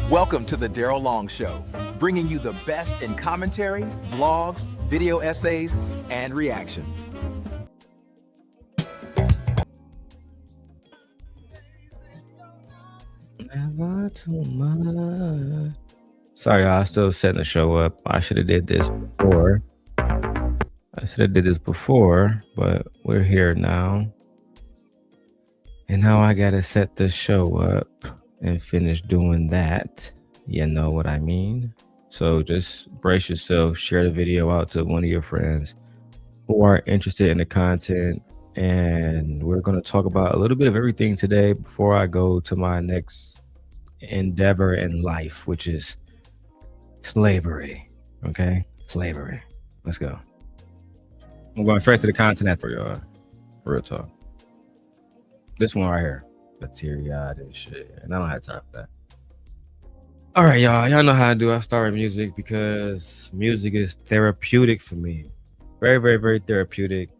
Welcome to the Daryl Long Show, bringing you the best in commentary, vlogs, video essays, and reactions. Never too much. Sorry, y'all, I still setting the show up. I should have did this before. But we're here now. And now I gotta set the show up and finish doing that. You know what I mean? So just brace yourself, share the video out to one of your friends who are interested in the content. And we're going to talk about a little bit of everything today before I go to my next endeavor in life, which is slavery. Okay? Slavery. Let's go. I'm going straight to the content after y'all. Real talk. This one right here. The teary-eyed and shit. And I don't have time for that. All right, y'all. Y'all know how I do. I start with music because music is therapeutic for me. Very, very, very therapeutic.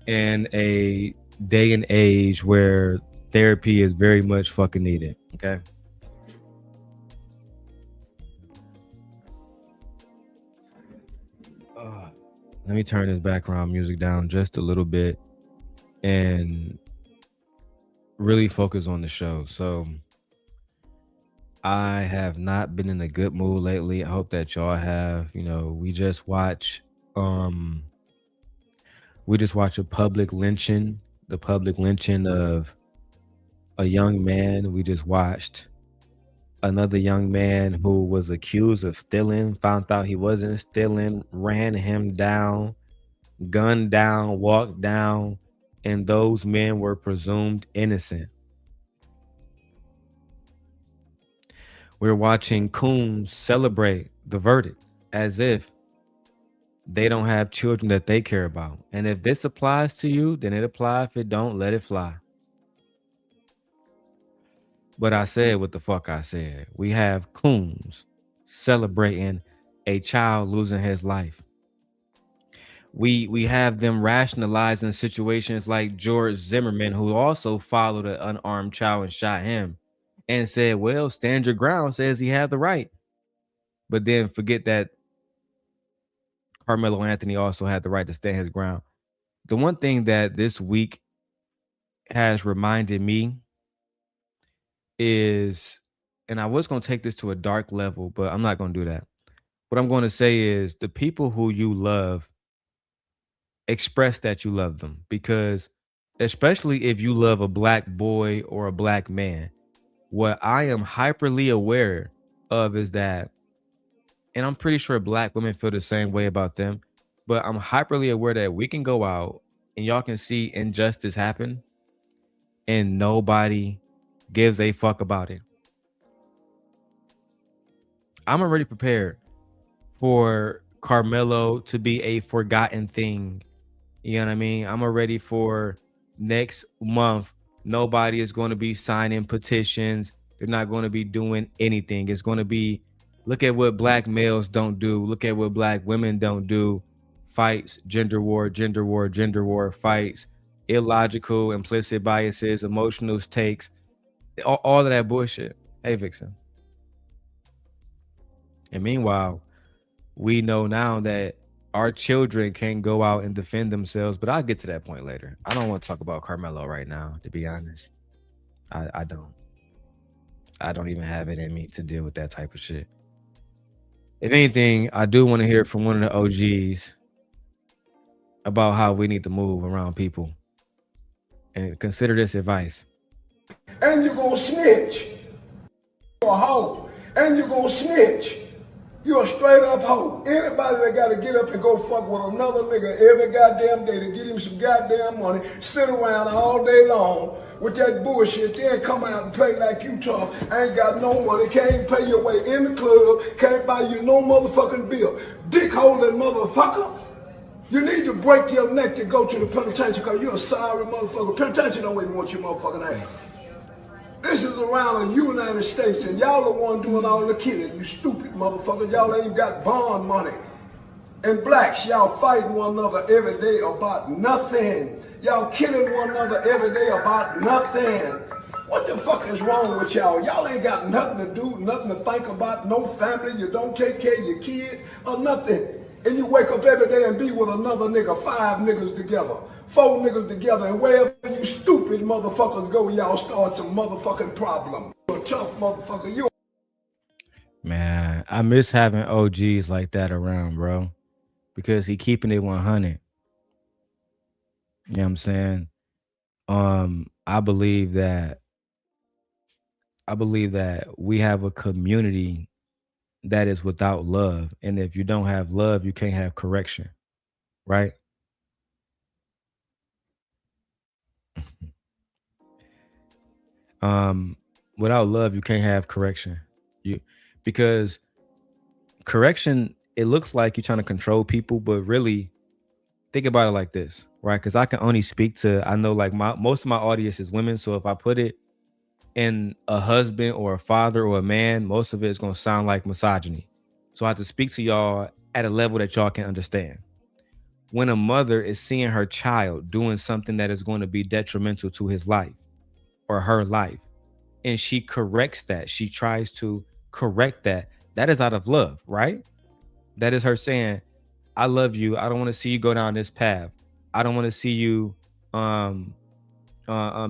In a day and age where therapy is very much fucking needed. Okay? Let me turn this background music down just a little bit and really focus on the show. So I have not been in a good mood lately. I hope that y'all have. You know, we just watch a public lynching, the public lynching of a young man. We just watched another young man who was accused of stealing, found out he wasn't stealing, ran him down, gunned down, walked down, and those men were presumed innocent. We're watching coons celebrate the verdict as if they don't have children that they care about. And if this applies to you, then it applies. If it don't, let it fly. But I said what the fuck I said. We have coons celebrating a child losing his life. We have them rationalizing situations like George Zimmerman, who also followed an unarmed child and shot him, and said, well, stand your ground, says he had the right. But then forget that Carmelo Anthony also had the right to stand his ground. The one thing that this week has reminded me is, and I was going to take this to a dark level, but I'm not going to do that. What I'm going to say is the people who you love, express that you love them, because especially if you love a black boy or a black man, what I am hyperly aware of is that, and I'm pretty sure black women feel the same way about them, but I'm hyperly aware that we can go out and y'all can see injustice happen and nobody gives a fuck about it. I'm already prepared for Carmelo to be a forgotten thing. You know what I mean? I'm already for next month. Nobody is going to be signing petitions. They're not going to be doing anything. It's going to be, look at what black males don't do. Look at what black women don't do. Fights, gender war, fights, illogical, implicit biases, emotional takes, all of that bullshit. Hey, Vixen. And meanwhile, we know now that our children can go out and defend themselves, but I'll get to that point later. I don't want to talk about Carmelo right now, to be honest. I don't. I don't even have it in me to deal with that type of shit. If anything, I do want to hear from one of the OGs about how we need to move around people. And consider this advice. And you're going to snitch. You're a hoe. And you're going to snitch. You're a straight up hoe. Anybody that got to get up and go fuck with another nigga every goddamn day to get him some goddamn money, sit around all day long with that bullshit, then come out and play like you talk. I ain't got no money, can't pay your way in the club, can't buy you no motherfucking bill. Dick holding motherfucker. You need to break your neck to go to the penitentiary because you're a sorry motherfucker. Penitentiary don't even want your motherfucking ass. This is around the United States, and y'all the one doing all the killing, you stupid motherfuckers. Y'all ain't got bond money. And blacks, y'all fighting one another every day about nothing. Y'all killing one another every day about nothing. What the fuck is wrong with y'all? Y'all ain't got nothing to do, nothing to think about, no family, you don't take care of your kid or nothing. And you wake up every day and be with another nigga, 5 niggas together, 4 niggas together, and wherever you stupid motherfuckers go, y'all start some motherfucking problem. You're a tough motherfucker. You. Man, I miss having OGs like that around, bro, because he keeping it 100. You know what I'm saying? I believe that we have a community that is without love, and if you don't have love, you can't have correction, right? Without love, you can't have correction. You because correction, it looks like you're trying to control people, but really think about it like this, right? Because I can only speak to, I know like most of my audience is women, so if I put it in a husband or a father or a man, most of it is going to sound like misogyny. So I have to speak to y'all at a level that y'all can understand. When a mother is seeing her child doing something that is going to be detrimental to his life or her life, and she corrects that, she tries to correct that, that is out of love, right? That is her saying, I love you. I don't want to see you go down this path. I don't want to see you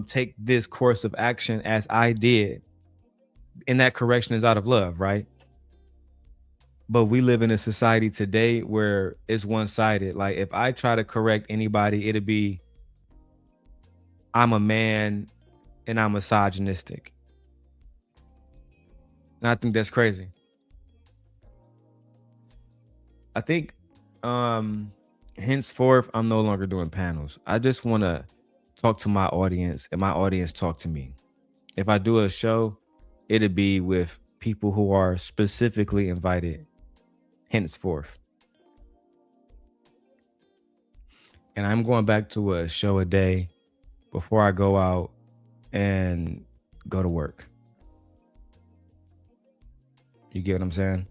take this course of action as I did. And that correction is out of love, right? But we live in a society today where it's one-sided. Like if I try to correct anybody, it'll be, I'm a man and I'm misogynistic. And I think that's crazy. I think henceforth, I'm no longer doing panels. I just want to talk to my audience and my audience talk to me. If I do a show, it'll be with people who are specifically invited henceforth. And I'm going back to a show a day before I go out and go to work. You get what I'm saying?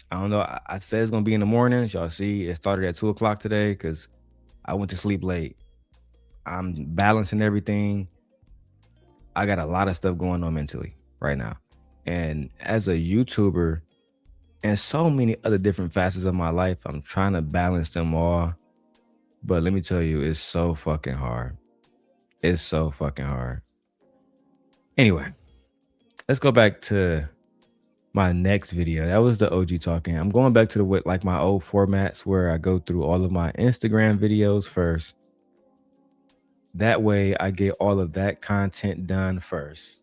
I don't know. I said it's going to be in the mornings. Y'all see, it started at 2 o'clock today because I went to sleep late. I'm balancing everything. I got a lot of stuff going on mentally right now. And as a YouTuber and so many other different facets of my life, I'm trying to balance them all. But let me tell you, it's so fucking hard. It's so fucking hard. Anyway, let's go back to my next video. That was the OG talking. I'm going back to the like my old formats where I go through all of my Instagram videos first. That way I get all of that content done first.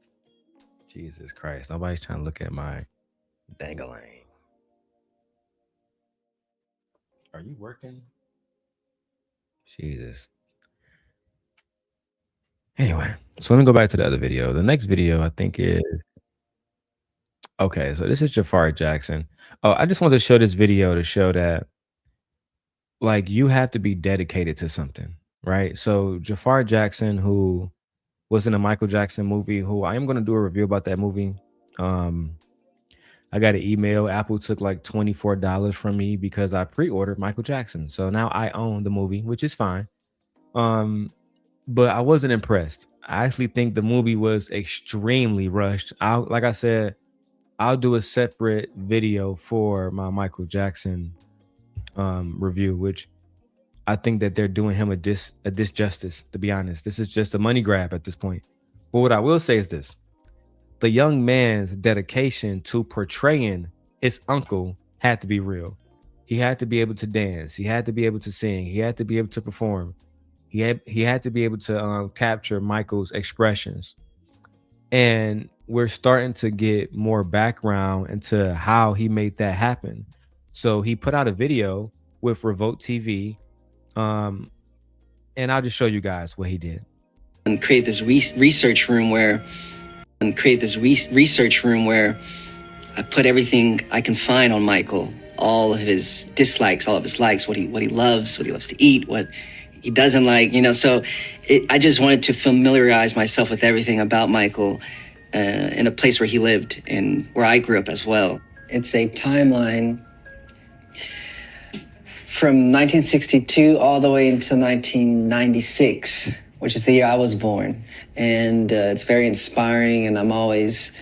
Jesus Christ. Nobody's trying to look at my dangling. Are you working? Jesus. Anyway, so let me go back to the other video. The next video I think is, okay, so this is Jafar Jackson. Oh, I just wanted to show this video to show that like you have to be dedicated to something, right? So Jafar Jackson, who was in a Michael Jackson movie, who I am going to do a review about that movie. I got an email. Apple took like $24 from me because I pre-ordered Michael Jackson. So now I own the movie, which is fine. But I wasn't impressed. I actually think the movie was extremely rushed. Like I said, I'll do a separate video for my Michael Jackson review, which I think that they're doing him a disjustice, to be honest. This is just a money grab at this point. But what I will say is this. The young man's dedication to portraying his uncle had to be real. He had to be able to dance. He had to be able to sing. He had to be able to perform. He had to be able to capture Michael's expressions. And we're starting to get more background into how he made that happen. So he put out a video with Revolt TV. And I'll just show you guys what he did. And create this research room where I put everything I can find on Michael, all of his dislikes, all of his likes, what he loves to eat, what he doesn't like, you know. So I just wanted to familiarize myself with everything about Michael in a place where he lived and where I grew up as well. It's a timeline from 1962 all the way until 1996, which is the year I was born. And it's very inspiring, and I'm always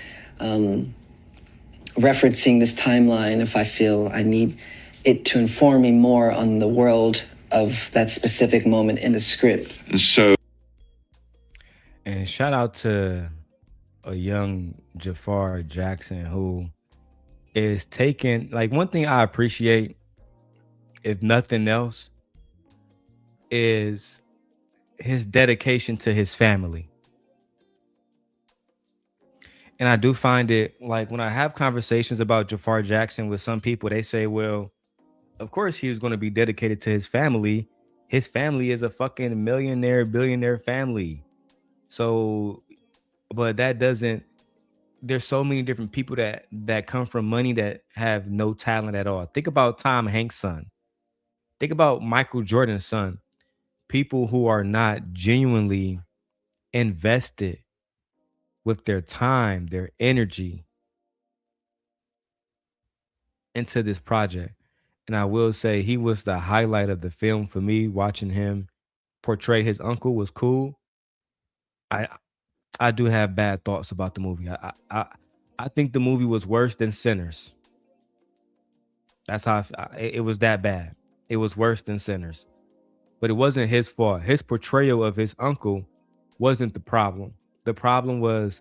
referencing this timeline if I feel I need it to inform me more on the world of that specific moment in the script. And shout out to a young Jafar Jackson who is taking, like, one thing I appreciate, if nothing else, is his dedication to his family. And I do find it, like, when I have conversations about Jafar Jackson with some people, they say, well, of course he was going to be dedicated to his family. His family is a fucking millionaire, billionaire family. So, but that doesn't, there's so many different people that come from money that have no talent at all. Think about Tom Hanks' son. Think about Michael Jordan's son. People who are not genuinely invested with their time, their energy into this project. And I will say he was the highlight of the film for me. Watching him portray his uncle was cool. I do have bad thoughts about the movie. I think the movie was worse than Sinners. That's how it was that bad. It was worse than Sinners. But it wasn't his fault. His portrayal of his uncle wasn't the problem. The problem was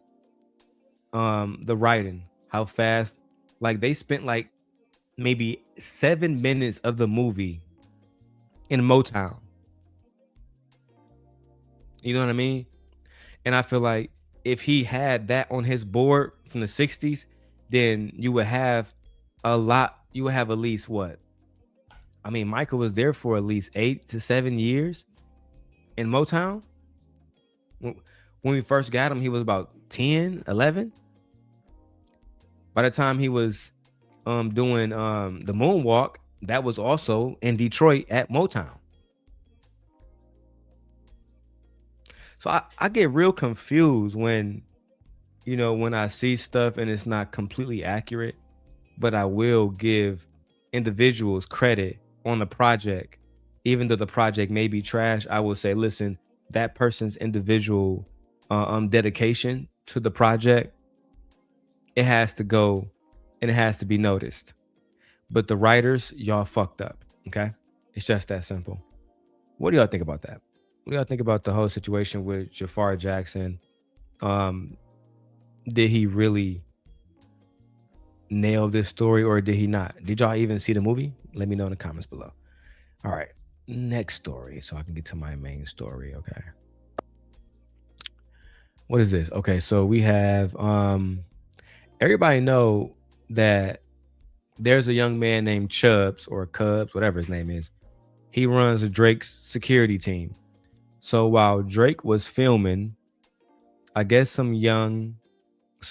the writing. How fast, like, they spent like maybe 7 minutes of the movie in Motown. You know what I mean? And I feel like if he had that on his board from the 60s, then you would have a lot. You would have at least what? I mean, Michael was there for at least 8 to 7 years in Motown. When we first got him, he was about 10, 11. By the time he was doing the moonwalk, that was also in Detroit at Motown. So I get real confused when, you know, when I see stuff and it's not completely accurate, but I will give individuals credit on the project. Even though the project may be trash, I will say, listen, that person's individual dedication to the project, it has to go and it has to be noticed. But the writers, y'all fucked up. Okay. It's just that simple. What do y'all think about that? What do y'all think about the whole situation with Jafar Jackson? Did he really nail this story or did he not? Did y'all even see the movie? Let me know in the comments below. All right. Next story. So I can get to my main story. Okay. What is this? Okay. So we have, everybody know that there's a young man named Chubbs or Cubs, whatever his name is. He runs a Drake's security team. So while Drake was filming, I guess some young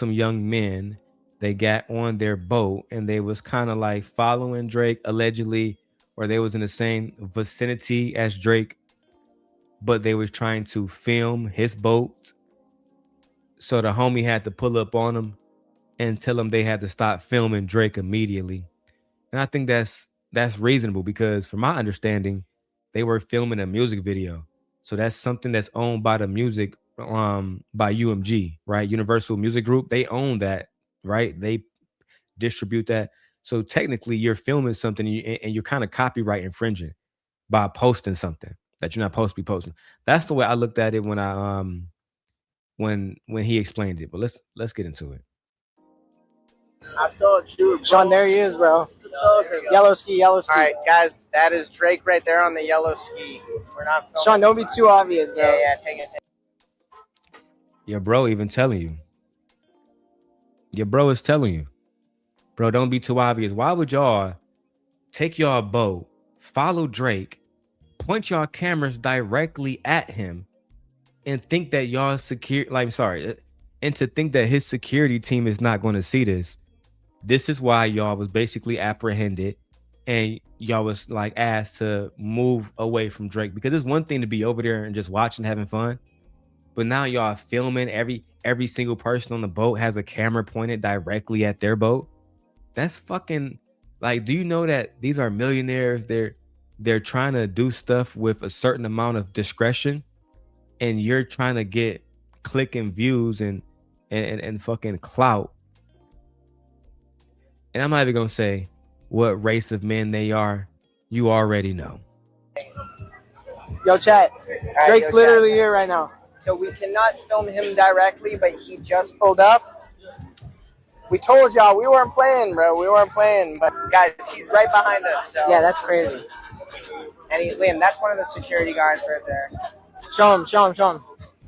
men, they got on their boat and they was kind of like following Drake allegedly, or they was in the same vicinity as Drake, but they was trying to film his boat. So the homie had to pull up on them and tell them they had to stop filming Drake immediately. And I think that's reasonable because from my understanding, they were filming a music video. So that's something that's owned by the music, by UMG, right? Universal Music Group. They own that, right? They distribute that. So technically you're filming something and you're kind of copyright infringing by posting something that you're not supposed to be posting. That's the way I looked at it when I, when he explained it, but let's get into it. I thought you, Sean. There he is, bro. Yellow ski, yellow ski. All right, guys, that is Drake right there on the yellow ski. We're not filming. Sean, don't be too obvious, bro. Yeah, take it. Your bro even telling you. Your bro is telling you, bro, don't be too obvious. Why would y'all take y'all boat, follow Drake, point y'all cameras directly at him, and think that y'all and to think that his security team is not going to see this? This is why y'all was basically apprehended and y'all was like asked to move away from Drake, because it's one thing to be over there and just watching, having fun. But now y'all filming, every single person on the boat has a camera pointed directly at their boat. That's fucking, like, do you know that these are millionaires? They're they're trying to do stuff with a certain amount of discretion, and you're trying to get click and views and fucking clout. And I'm not even gonna say what race of men they are. You already know. Yo, chat. Right, Drake's yo, literally chat. here right now. So we cannot film him directly, but he just pulled up. We told y'all we weren't playing, bro. We weren't playing, but Guys, he's right behind us. So. yeah, that's crazy. And he's Liam. That's one of the security guards right there. Show him, show him, show him.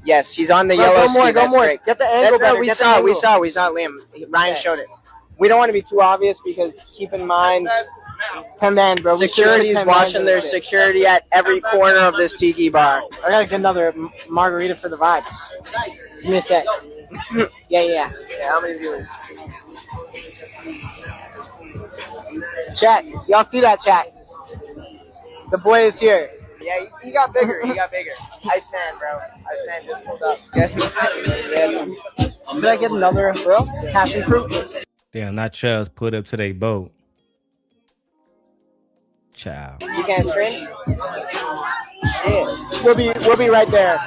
Yes, he's on the Bro, yellow go more, ski. go That's more. Drake. Get the angle better. We Get the saw, angle. we saw Liam. Ryan Okay. showed it. We don't want to be too obvious because keep in mind, 10 man, bro. We Security's should've had 10 watching man their to this. security at every corner of this tiki bar. I gotta get another margarita for the vibes. Give me a sec. Yeah. Yeah, how many viewers? Chat, y'all see that, chat? The boy is here. Yeah, he got bigger. He got bigger. Iceman, bro. Iceman just pulled up. Yes, Should I get another, bro? Passion fruit? Damn, not Charles put up to their boat. Child. You can't stream? Yeah. We'll be right there.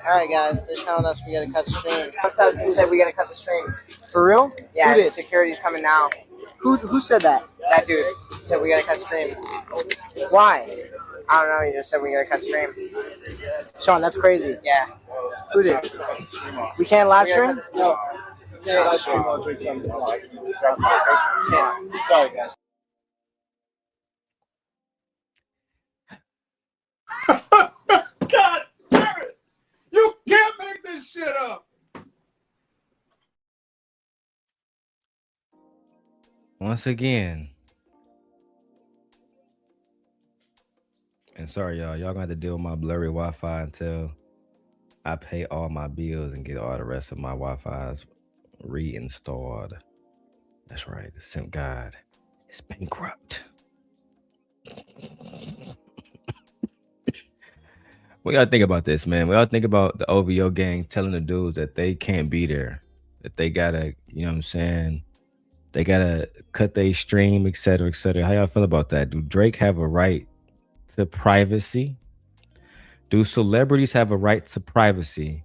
Alright, guys. They're telling us we gotta cut the stream. Sometimes they said we gotta cut the stream. For real? Yeah, Who did? security's coming now. Who said that? That dude said we gotta cut the stream. Why? I don't know, he just said we gotta cut the stream. Sean, that's crazy. Yeah. Who did? We can't live stream? No. Sorry, guys. God damn it! You can't make this shit up! Once again. And sorry, y'all gonna have to deal with my blurry Wi-Fi until I pay all my bills and get all the rest of my Wi-Fi's reinstalled. That's right, the Simp God is bankrupt. What y'all think about this, man? What y'all think about the OVO gang telling the dudes that they can't be there, that they gotta, you know what I'm saying? They gotta cut their stream, et cetera, et cetera. How y'all feel about that? Do Drake have a right to privacy? Do celebrities have a right to privacy,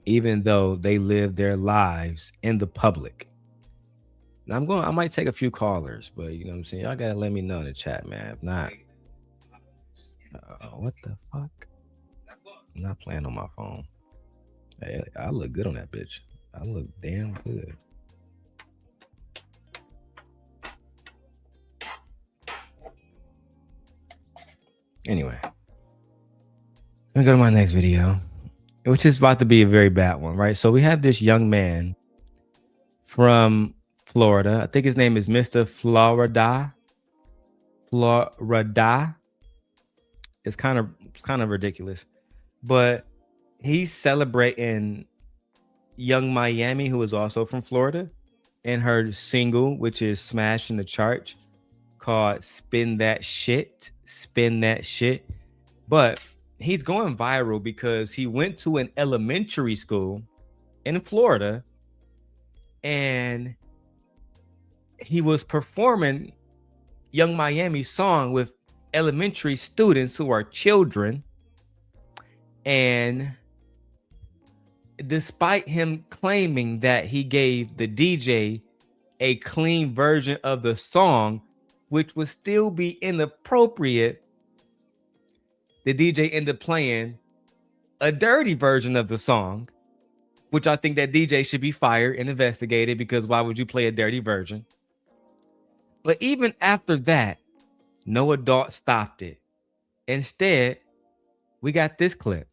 even though they live their lives in the public? Now I might take a few callers, but you know what I'm saying? Y'all gotta let me know in the chat, man. If not, what the fuck? I'm not playing on my phone. Hey, I look good on that bitch. I look damn good. Anyway, let me go to my next video, which is about to be a very bad one, right? So we have this young man from Florida. I think his name is Mr. Florida. It's kind of ridiculous, but he's celebrating Young Miami, who is also from Florida, and her single, which is smashing the charts, called Spin That Shit. But he's going viral because he went to an elementary school in Florida and he was performing Young Miami's song with elementary students who are children. And despite him claiming that he gave the DJ a clean version of the song, which would still be inappropriate, the DJ ended up playing a dirty version of the song, which I think that DJ should be fired and investigated, because why would you play a dirty version? But even after that, no adult stopped it. Instead, we got this clip.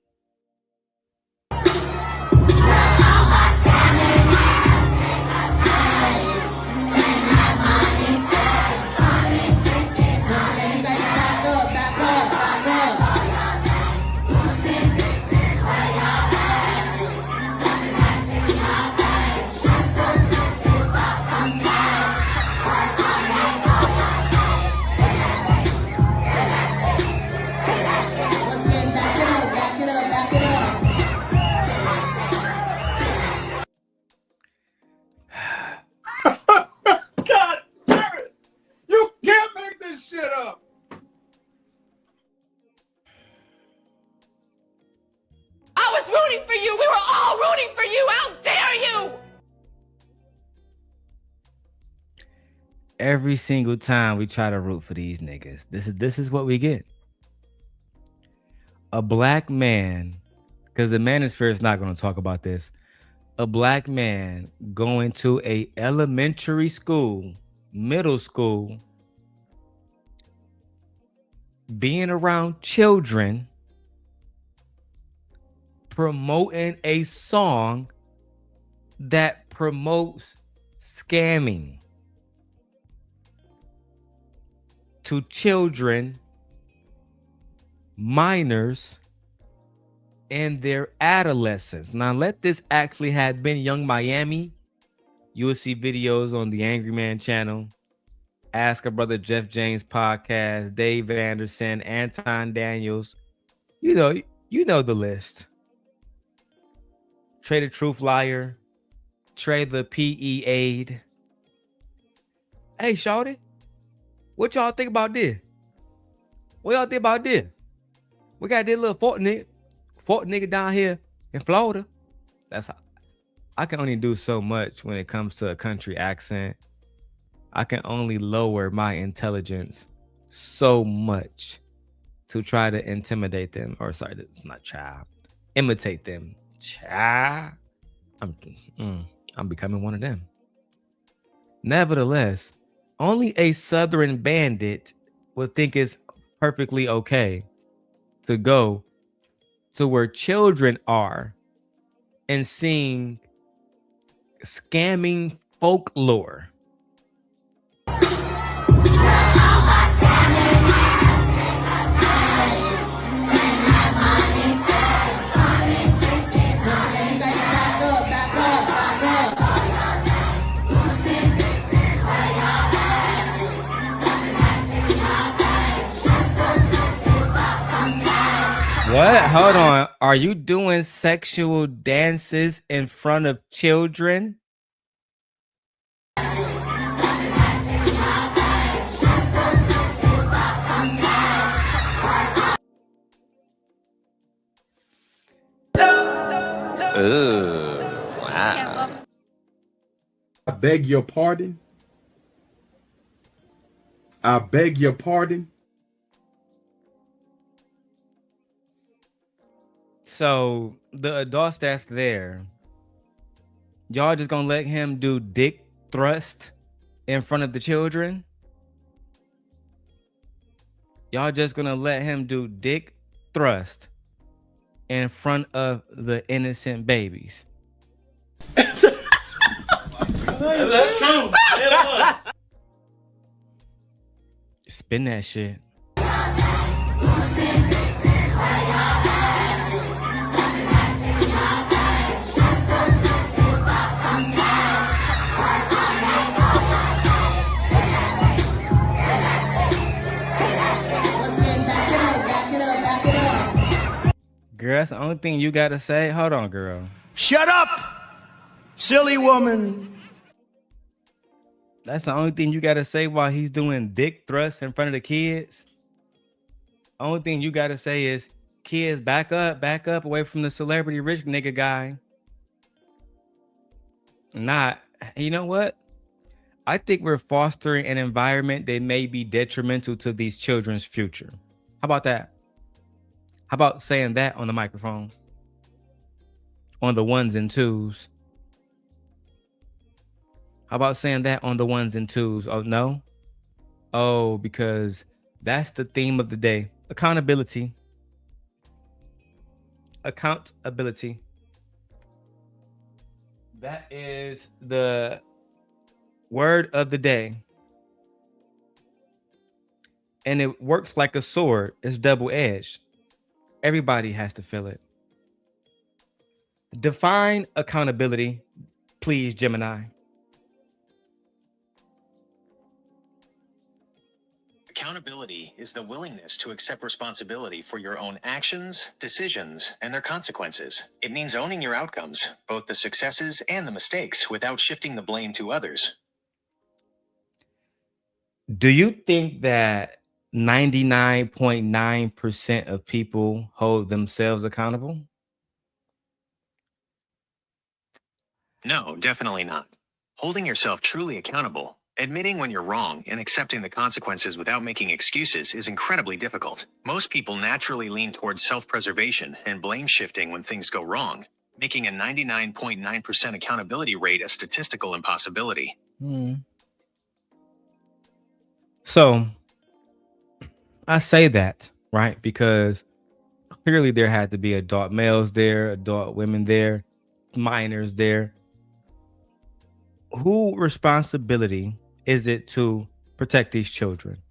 you? How dare you? Every single time we try to root for these niggas, this is what we get. A black man, because the manosphere is not going to talk about this. A black man going to a elementary school, middle school, being around children, promoting a song that promotes scamming to children, minors, and their adolescents. Now, let this actually have been Young Miami. You will see videos on the Angry Man channel, Ask a Brother Jeff James podcast, Dave Anderson, Anton Daniels. You know the list. Trey the Truth Liar, Trey the PE aide. Hey, shawty, what y'all think about this? What y'all think about this? We got this little Fort nigga down here in Florida. I can only do so much when it comes to a country accent. I can only lower my intelligence so much to try to intimidate them. Or sorry, it's not child. Imitate them. Child. I'm becoming one of them. Nevertheless, only a Southern bandit would think it's perfectly okay to go to where children are and sing scamming folklore. What? Hold on. Are you doing sexual dances in front of children? Wow. I beg your pardon. I beg your pardon. So the adults that's there, y'all just gonna let him do dick thrust in front of the children? Y'all just gonna let him do dick thrust in front of the innocent babies? That's true. Spin that shit. Girl, that's the only thing you gotta say. Hold on, girl. Shut up, silly woman. That's the only thing you gotta say while he's doing dick thrusts in front of the kids. Only thing you gotta say is, kids, back up away from the celebrity rich nigga guy. Not, you know what? I think we're fostering an environment that may be detrimental to these children's future. How about that? How about saying that on the microphone? On the ones and twos. How about saying that on the ones and twos? Oh, no? Oh, because that's the theme of the day. Accountability. Accountability. That is the word of the day. And it works like a sword. It's double-edged. Everybody has to feel it. Define accountability, please, Gemini. Accountability is the willingness to accept responsibility for your own actions, decisions, and their consequences. It means owning your outcomes, both the successes and the mistakes, without shifting the blame to others. Do you think that 99.9% of people hold themselves accountable? No, definitely not. Holding yourself truly accountable, admitting when you're wrong, and accepting the consequences without making excuses is incredibly difficult. Most people naturally lean towards self-preservation and blame shifting when things go wrong, making a 99.9% accountability rate a statistical impossibility. So I say that, right? Because clearly there had to be adult males there, adult women there, minors there. Who responsibility is it to protect these children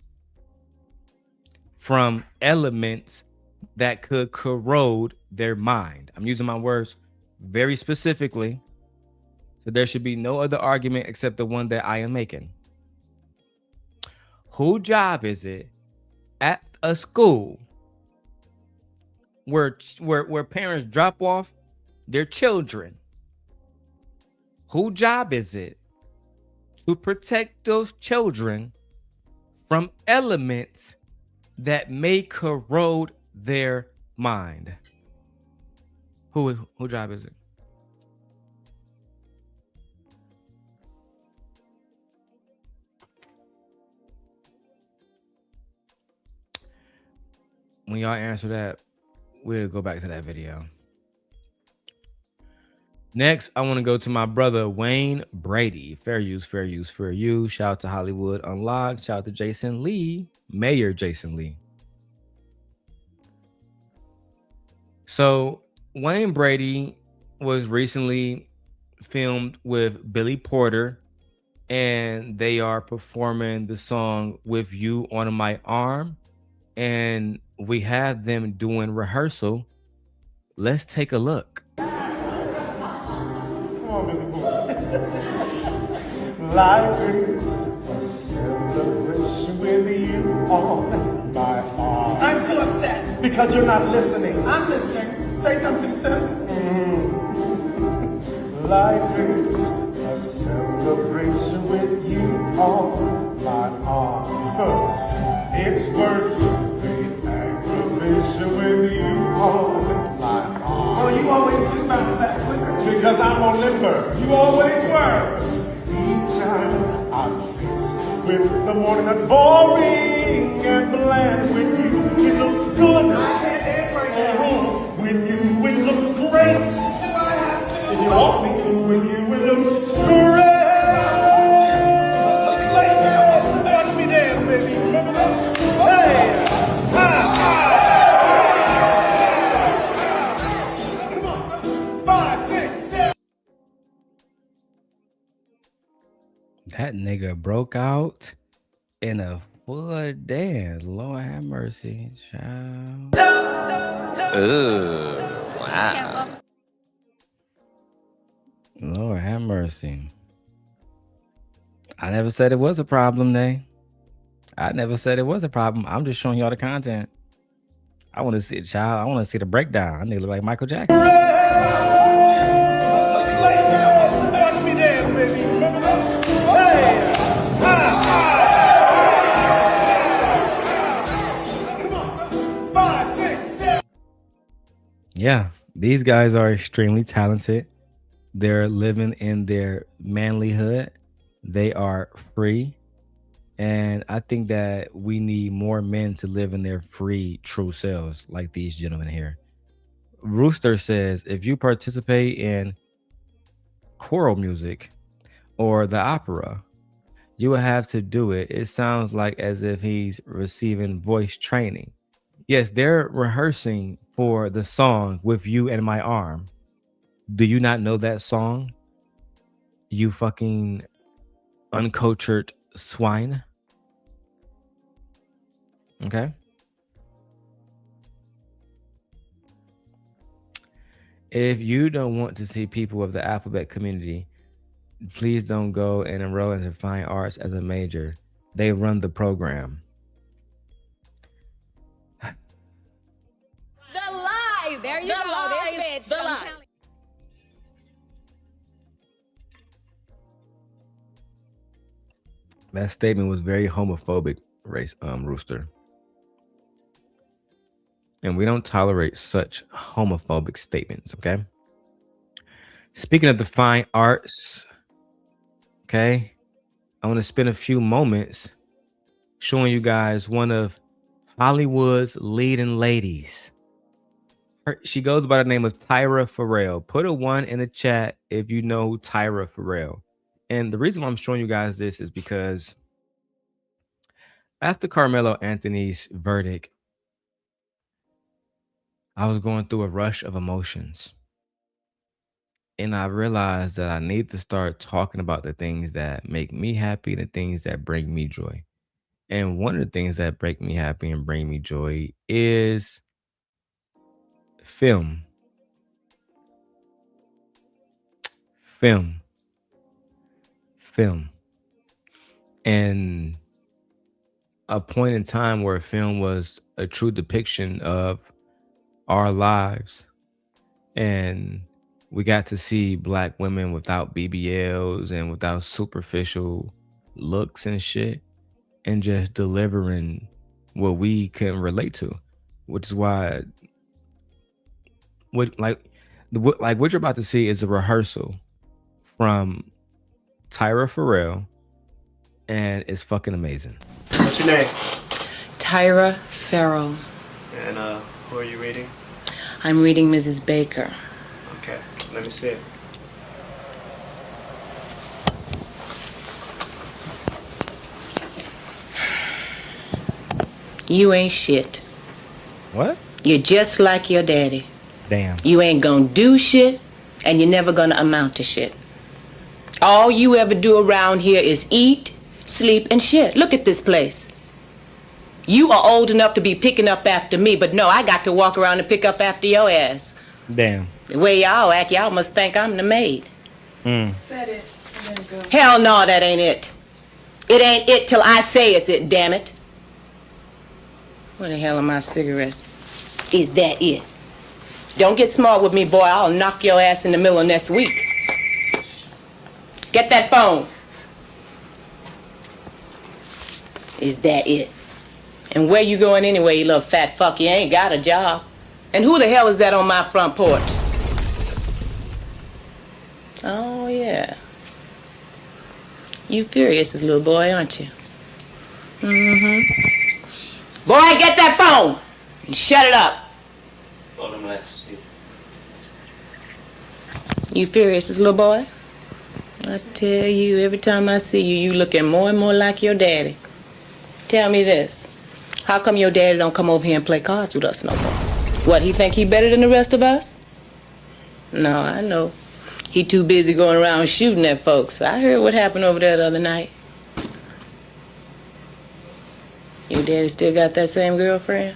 from elements that could corrode their mind? I'm using my words very specifically, so there should be no other argument except the one that I am making. Whose job is it at a school where parents drop off their children? Whose job is it to protect those children from elements that may corrode their mind? Who job is it? When y'all answer that, we'll go back to that video. Next, I want to go to my brother Wayne Brady. Fair use, fair use, fair use. Shout out to Hollywood Unlocked. Shout out to Jason Lee, Mayor Jason Lee. So Wayne Brady was recently filmed with Billy Porter, and they are performing the song "With You on My Arm," and we have them doing rehearsal. Let's take a look. Life is a celebration with you on my arm. I'm too upset. Because you're not listening. I'm listening. Say something, sis. Life is a celebration with you on my arm. It's worth the aggravation with you on my arm. Oh, you always do bounce back quicker. Because I'm on limber. You always were. I'm faced with the morning that's boring and bland. With you, it looks good. I can't dance right now. With you, it looks great. Do I have to? If you want me, with you, it looks great. Lay down. Watch me dance, baby. Remember that? Hey! Come on. 5, 6, 7. That nigga broke out in a full dance. Lord have mercy, child. Wow. Lord have mercy. I never said it was a problem, Nay. I never said it was a problem. I'm just showing y'all the content. I want to see it, child. I want to see the breakdown. I need to look like Michael Jackson. Lay down. Watch me dance, baby. Remember that? Hey! Come on. 5, 6, 7. Yeah, these guys are extremely talented. They're living in their manlyhood. They are free. And I think that we need more men to live in their free, true selves like these gentlemen here. Rooster says, if you participate in choral music or the opera, you will have to do it. It sounds like as if he's receiving voice training. Yes, they're rehearsing for the song "With You in My Arm." Do you not know that song? You fucking uncultured swine. Okay. If you don't want to see people of the alphabet community, please don't go and enroll into fine arts as a major. They run the program. The lies. There you go. This bitch. The lies. That statement was very homophobic, Rooster. And we don't tolerate such homophobic statements, okay? Speaking of the fine arts, okay, I want to spend a few moments showing you guys one of Hollywood's leading ladies. She goes by the name of Tyra Farrell. Put a 1 in the chat if you know who Tyra Farrell. And the reason why I'm showing you guys this is because after Carmelo Anthony's verdict, I was going through a rush of emotions. And I realized that I need to start talking about the things that make me happy, the things that bring me joy. And one of the things that break me happy and bring me joy is film. Film. And a point in time where film was a true depiction of our lives. And we got to see Black women without BBLs and without superficial looks and shit, and just delivering what we can relate to, which is why what you're about to see is a rehearsal from Tyra Farrell, and it's fucking amazing. What's your name? Tyra Farrell. And who are you reading? I'm reading Mrs. Baker. Okay, let me see it. You ain't shit. What? You're just like your daddy. Damn. You ain't gonna do shit, and you're never gonna amount to shit. All you ever do around here is eat, sleep, and shit. Look at this place. You are old enough to be picking up after me, but no, I got to walk around and pick up after your ass. Damn. The way y'all act, y'all must think I'm the maid. Mm. Is that it? Hell no, that ain't it. It ain't it till I say it's it, damn it. Where the hell are my cigarettes? Is that it? Don't get smart with me, boy. I'll knock your ass in the middle of next week. Get that phone. Is that it? And where you going anyway, you little fat fuck? You ain't got a job. And who the hell is that on my front porch? Oh, yeah. You furious as little boy, aren't you? Mm-hmm. Boy, get that phone and shut it up. You furious as little boy? I tell you, every time I see you, you looking more and more like your daddy. Tell me this. How come your daddy don't come over here and play cards with us no more? What, he think he better than the rest of us? No, I know. He too busy going around shooting at folks. I heard what happened over there the other night. Your daddy still got that same girlfriend?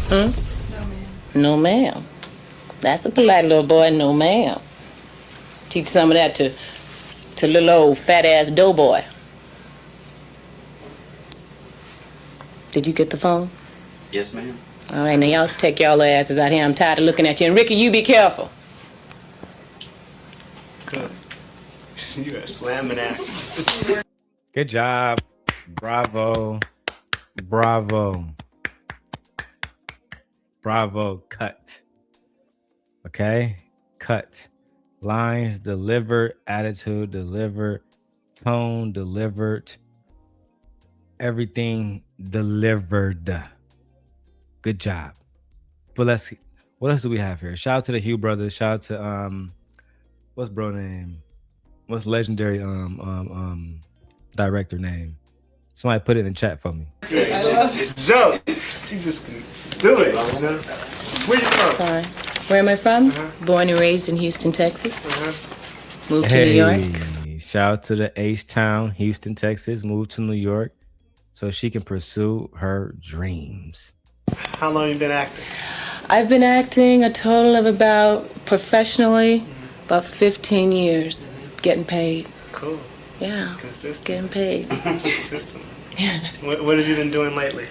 Hmm? No, ma'am. No, ma'am. That's a polite little boy, no, ma'am. Teach some of that to little old fat-ass doughboy. Did you get the phone? Yes, ma'am. All right, now y'all take y'all asses out here. I'm tired of looking at you. And Ricky, you be careful. Good. You are slamming act. Good job. Bravo. Bravo. Bravo. Cut. Okay? Cut. Lines delivered. Attitude delivered. Tone delivered. Everything delivered. Good job. But what else do we have here? Shout out to the Hugh brothers. Shout out to what's bro name? What's legendary director name? Somebody put it in chat for me. It's Joe. She just can do it. You know? Where you from? Fine. Where am I from? Born and raised in Houston, Texas. Moved to New York. Shout out to the H-Town, Houston, Texas. Moved to New York so she can pursue her dreams. How long you been acting? I've been acting a total of about 15 years. Getting paid. Cool. Yeah. Consistent. Getting paid. Consistent. What have you been doing lately?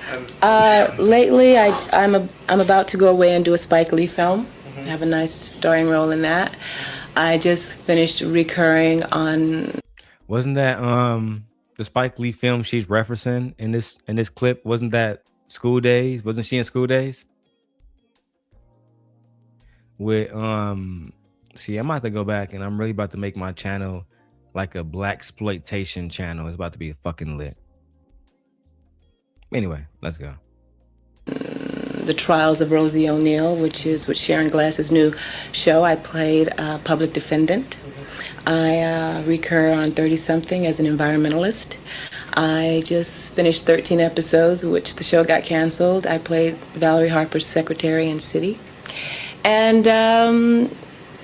Lately, I'm about to go away and do a Spike Lee film. I have a nice starring role in that. I just finished recurring on. Wasn't that the Spike Lee film she's referencing in this clip? Wasn't that School Days? Wasn't she in School Days? With See, I'm about to go back and I'm really about to make my channel like a black exploitation channel. It's about to be fucking lit. Anyway, let's go. The Trials of Rosie O'Neill, which is with Sharon Glass's new show. I played a public defendant. I recur on 30-something as an environmentalist. I just finished 13 episodes, which the show got canceled. I played Valerie Harper's secretary in City. And,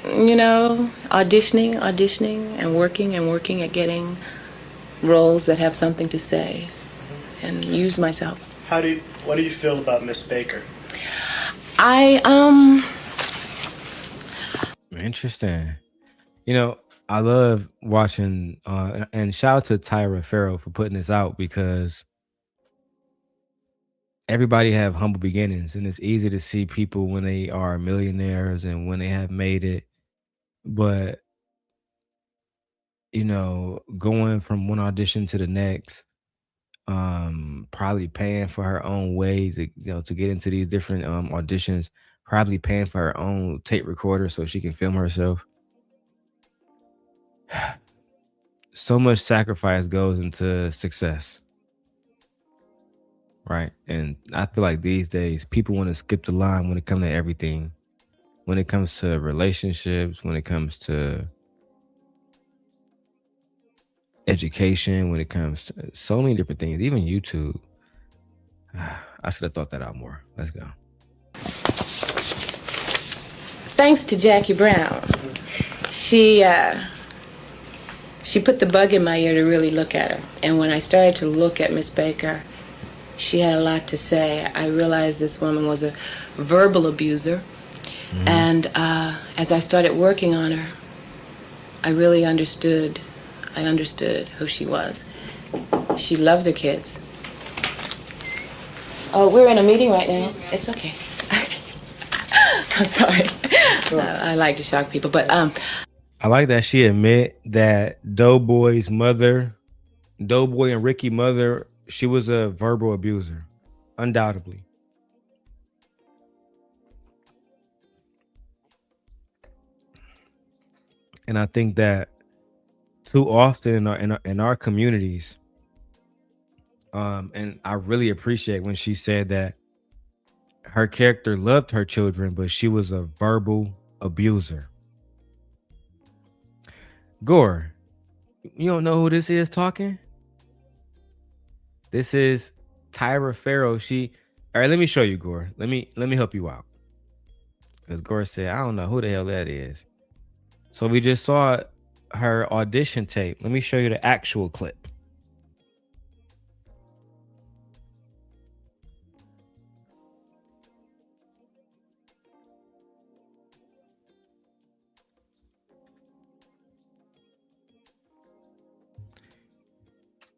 you know, auditioning, and working at getting roles that have something to say and use myself. What do you feel about Miss Baker? Interesting. You know, I love watching, and shout out to Tyra Farrell for putting this out, because everybody have humble beginnings, and it's easy to see people when they are millionaires and when they have made it. But, you know, going from one audition to the next, probably paying for her own way to, you know, to get into these different auditions, probably paying for her own tape recorder so she can film herself. So much sacrifice goes into success, right? And I feel like these days people want to skip the line when it comes to everything. When it comes to relationships, when it comes to education, when it comes to so many different things, even YouTube. I should have thought that out more. Let's go. Thanks to Jackie Brown. She put the bug in my ear to really look at her. And when I started to look at Miss Baker, she had a lot to say. I realized this woman was a verbal abuser. Mm-hmm. And as I started working on her, I really understood. I understood who she was. She loves her kids. Oh, we're in a meeting right now. It's okay. I'm sorry. I like to shock people, but I like that she admit that Doughboy's mother, Doughboy and Ricky's mother, she was a verbal abuser, undoubtedly. And I think that too often in our communities, and I really appreciate when she said that her character loved her children, but she was a verbal abuser. Gore, you don't know who this is talking? This is Tyra Farrell. All right, let me show you, Gore. Let me help you out. Because Gore said, I don't know who the hell that is. So we just saw her audition tape. Let me show you the actual clip.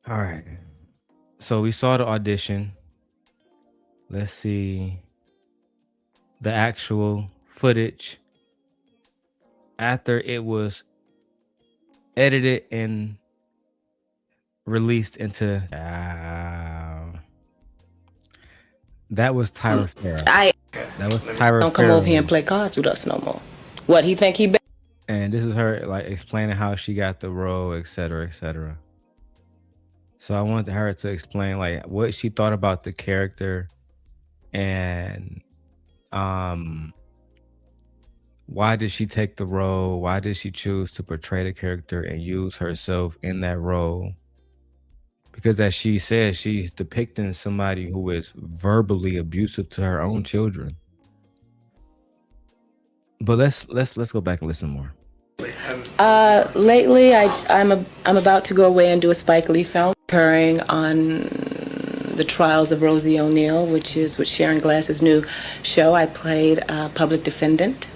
All right. So we saw the audition. Let's see the actual footage after it was edited and released into that was Tyra Farrell. That was Tyra don't come Farrell. over here and play cards with us no more. What, he think he and this is her like explaining how she got the role, etc., etc. So I wanted her to explain like what she thought about the character and why did she take the role? Why did she choose to portray the character and use herself in that role? Because as she said, she's depicting somebody who is verbally abusive to her own children. But let's go back and listen more. Lately, I'm about to go away and do a Spike Lee film occurring on The Trials of Rosie O'Neill, which is with Sharon Glass's new show. I played a public defendant.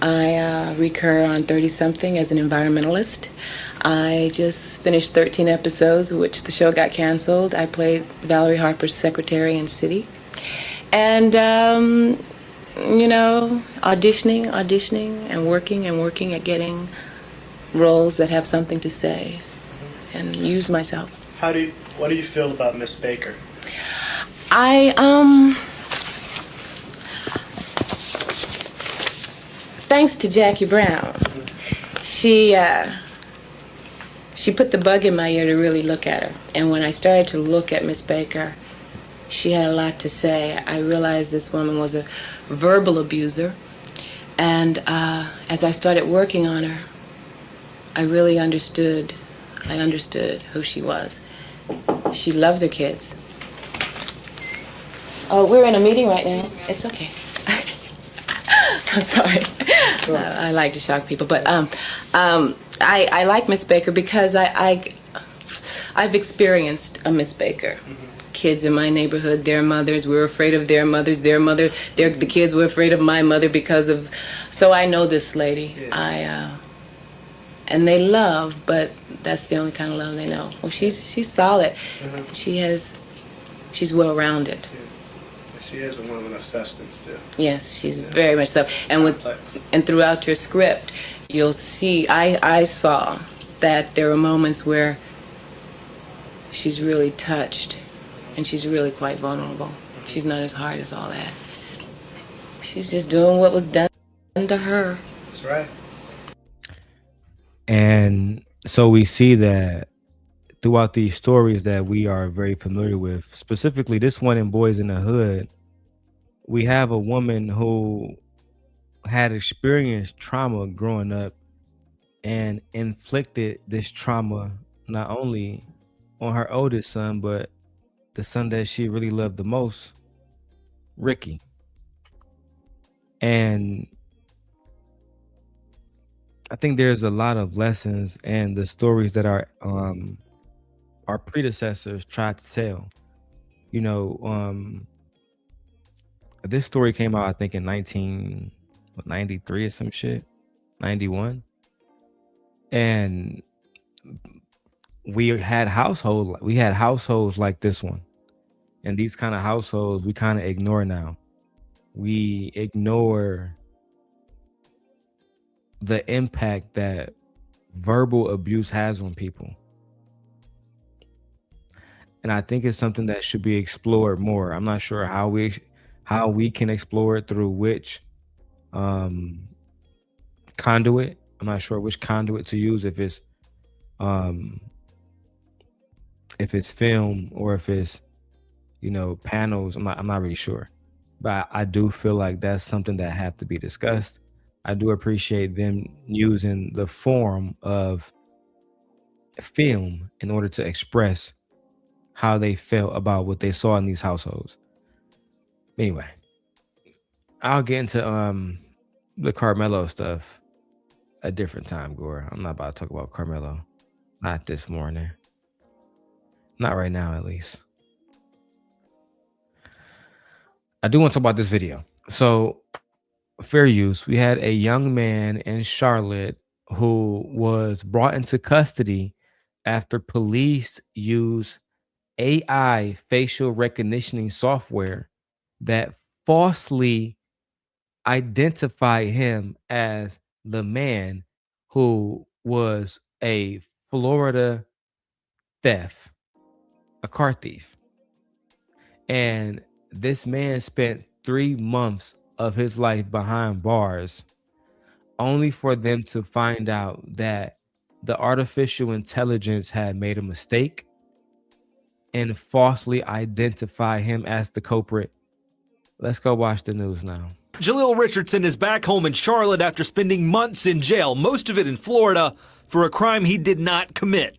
I recur on 30-something as an environmentalist. I just finished 13 episodes, which the show got canceled. I played Valerie Harper's secretary in City. And, you know, auditioning and working at getting roles that have something to say and use myself. What do you feel about Miss Baker? Thanks thanks to Jackie Brown. She put the bug in my ear to really look at her. And when I started to look at Miss Baker, she had a lot to say. I realized this woman was a verbal abuser. And as I started working on her, I really understood. I understood who she was. She loves her kids. Oh, we're in a meeting right now. It's okay. I'm sorry. I like to shock people, but I like Miss Baker because I've experienced a Miss Baker. Kids in my neighborhood, their mothers were afraid of their mothers. The kids were afraid of my mother because of. So I know this lady. Yeah. And they love, but that's the only kind of love they know. Well, she's solid. She's well-rounded. Yeah. She is a woman of substance, too. Yes, she's very much so. And throughout your script, you'll see. I saw that there are moments where she's really touched, and she's really quite vulnerable. She's not as hard as all that. She's just doing what was done to her. That's right. And so we see that throughout these stories that we are very familiar with, specifically this one in Boys in the Hood, we have a woman who had experienced trauma growing up and inflicted this trauma not only on her oldest son, but the son that she really loved the most, Ricky. And I think there's a lot of lessons and the stories that our predecessors tried to tell. You know, this story came out, I think, in 1993 or some shit, 91. And we had households like this one. And these kind of households we kind of ignore now. We ignore the impact that verbal abuse has on people. And I think it's something that should be explored more. I'm not sure how we can explore it, through which conduit. I'm not sure which conduit to use, if it's film or if it's, panels. I'm not really sure. But I do feel like that's something that have to be discussed. I do appreciate them using the form of film in order to express how they felt about what they saw in these households. Anyway, I'll get into the Carmelo stuff a different time, Gore. I'm not about to talk about Carmelo. Not this morning. Not right now, at least. I do want to talk about this video. So, fair use, we had a young man in Charlotte who was brought into custody after police used AI facial recognition software that falsely identified him as the man who was a Florida theft, a car thief. And this man spent 3 months of his life behind bars, only for them to find out that the artificial intelligence had made a mistake and falsely identify him as the culprit. Let's go watch the news now. Jaleel Richardson is back home in Charlotte after spending months in jail, most of it in Florida, for a crime he did not commit.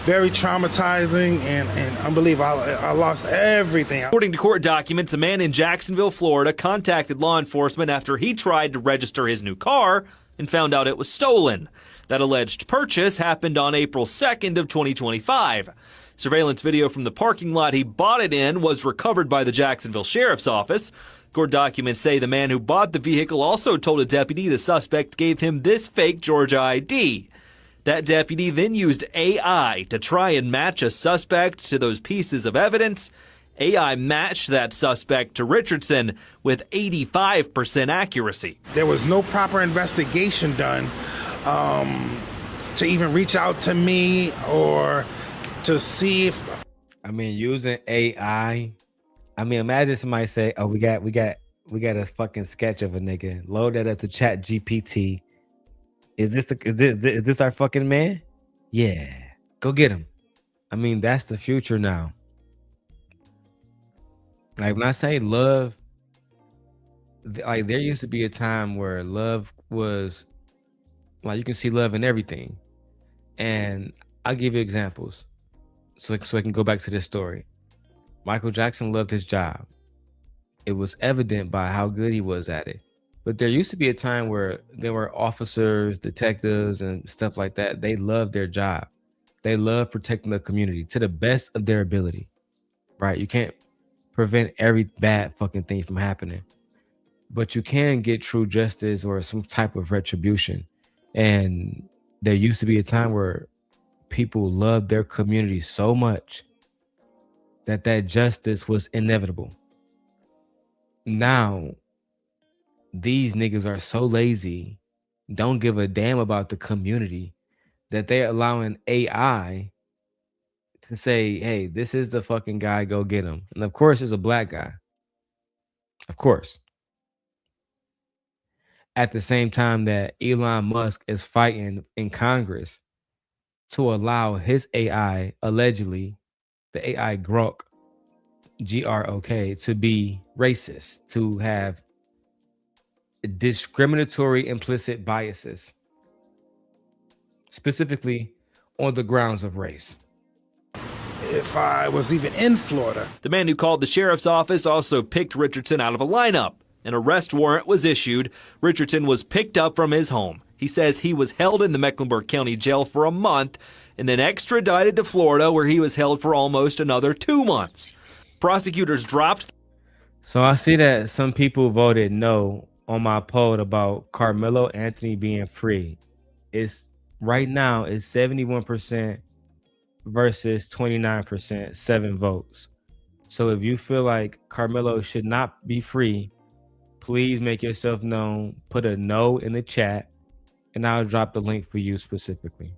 Very traumatizing and unbelievable. I lost everything. According to court documents, a man in Jacksonville, Florida contacted law enforcement after he tried to register his new car and found out it was stolen. That alleged purchase happened on April 2nd of 2025. Surveillance video from the parking lot he bought it in was recovered by the Jacksonville Sheriff's Office. Court documents say the man who bought the vehicle also told a deputy the suspect gave him this fake Georgia ID. That deputy then used AI to try and match a suspect to those pieces of evidence. AI matched that suspect to Richardson with 85% accuracy. There was no proper investigation done to even reach out to me or to see if... using AI. Imagine somebody say, "Oh, we got We got a fucking sketch of a nigga. Load that up to Chat GPT. Is this our fucking man? Yeah. Go get him. I mean, that's the future now. Like when I say love, like there used to be a time where love was like you can see love in everything. And I'll give you examples. So I can go back to this story. Michael Jackson loved his job. It was evident by how good he was at it. But there used to be a time where there were officers, detectives, and stuff like that. They loved their job. They love protecting the community to the best of their ability, right? You can't prevent every bad fucking thing from happening, but you can get true justice or some type of retribution. And there used to be a time where people loved their community so much that justice was inevitable. Now, these niggas are so lazy, don't give a damn about the community, that they're allowing AI to say, hey, this is the fucking guy, go get him. And of course, it's a black guy. Of course. At the same time that Elon Musk is fighting in Congress to allow his AI, allegedly, the AI Grok, Grok, to be racist, to have discriminatory implicit biases, specifically on the grounds of race. If I was even in Florida. The man who called the sheriff's office also picked Richardson out of a lineup. An arrest warrant was issued. Richardson was picked up from his home. He says he was held in the Mecklenburg County Jail for a month and then extradited to Florida, where he was held for almost another 2 months. Prosecutors dropped. So I see that some people voted no on my poll about Carmelo Anthony being free. It's right now it's 71% versus 29%, 7 votes. So if you feel like Carmelo should not be free, please make yourself known. Put a no in the chat, and I'll drop the link for you specifically.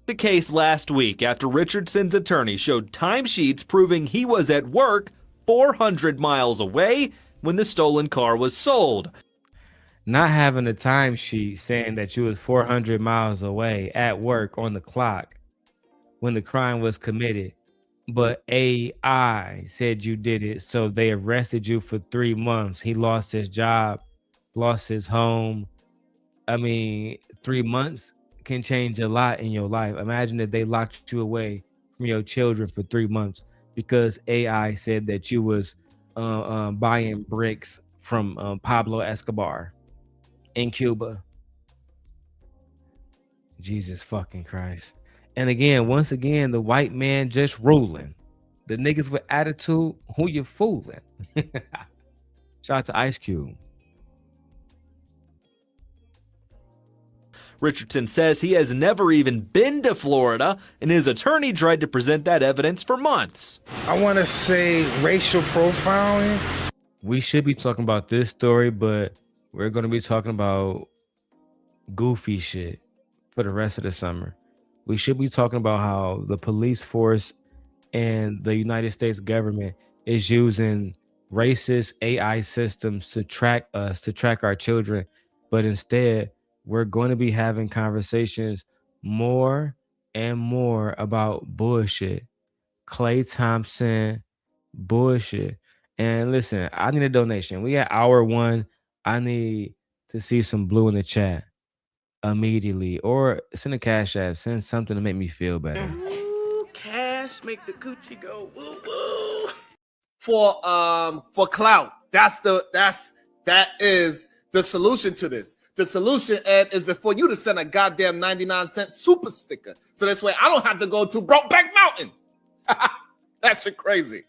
The case last week after Richardson's attorney showed timesheets proving he was at work 400 miles away when the stolen car was sold. Not having a timesheet saying that you was 400 miles away at work on the clock when the crime was committed, but AI said you did it, so they arrested you for 3 months. He lost his job, lost his home. I mean, 3 months can change a lot in your life. Imagine if they locked you away from your children for 3 months because AI said that you was buying bricks from Pablo Escobar in Cuba. Jesus fucking Christ. And again, once again, the white man just ruling. The niggas with attitude, who you fooling? Shout out to Ice Cube. Richardson says he has never even been to Florida, and his attorney tried to present that evidence for months. I want to say racial profiling. We should be talking about this story, but we're going to be talking about goofy shit for the rest of the summer. We should be talking about how the police force and the United States government is using racist AI systems to track us, to track our children. But instead, we're going to be having conversations more and more about bullshit. Klay Thompson, bullshit. And listen, I need a donation. We at hour 1. I need to see some blue in the chat immediately, or send a cash app, send something to make me feel better. Ooh, cash make the coochie go woo woo. For clout. That is the solution to this. The solution, Ed, is for you to send a goddamn 99-cent super sticker. So this way I don't have to go to Brokeback Mountain. That shit crazy.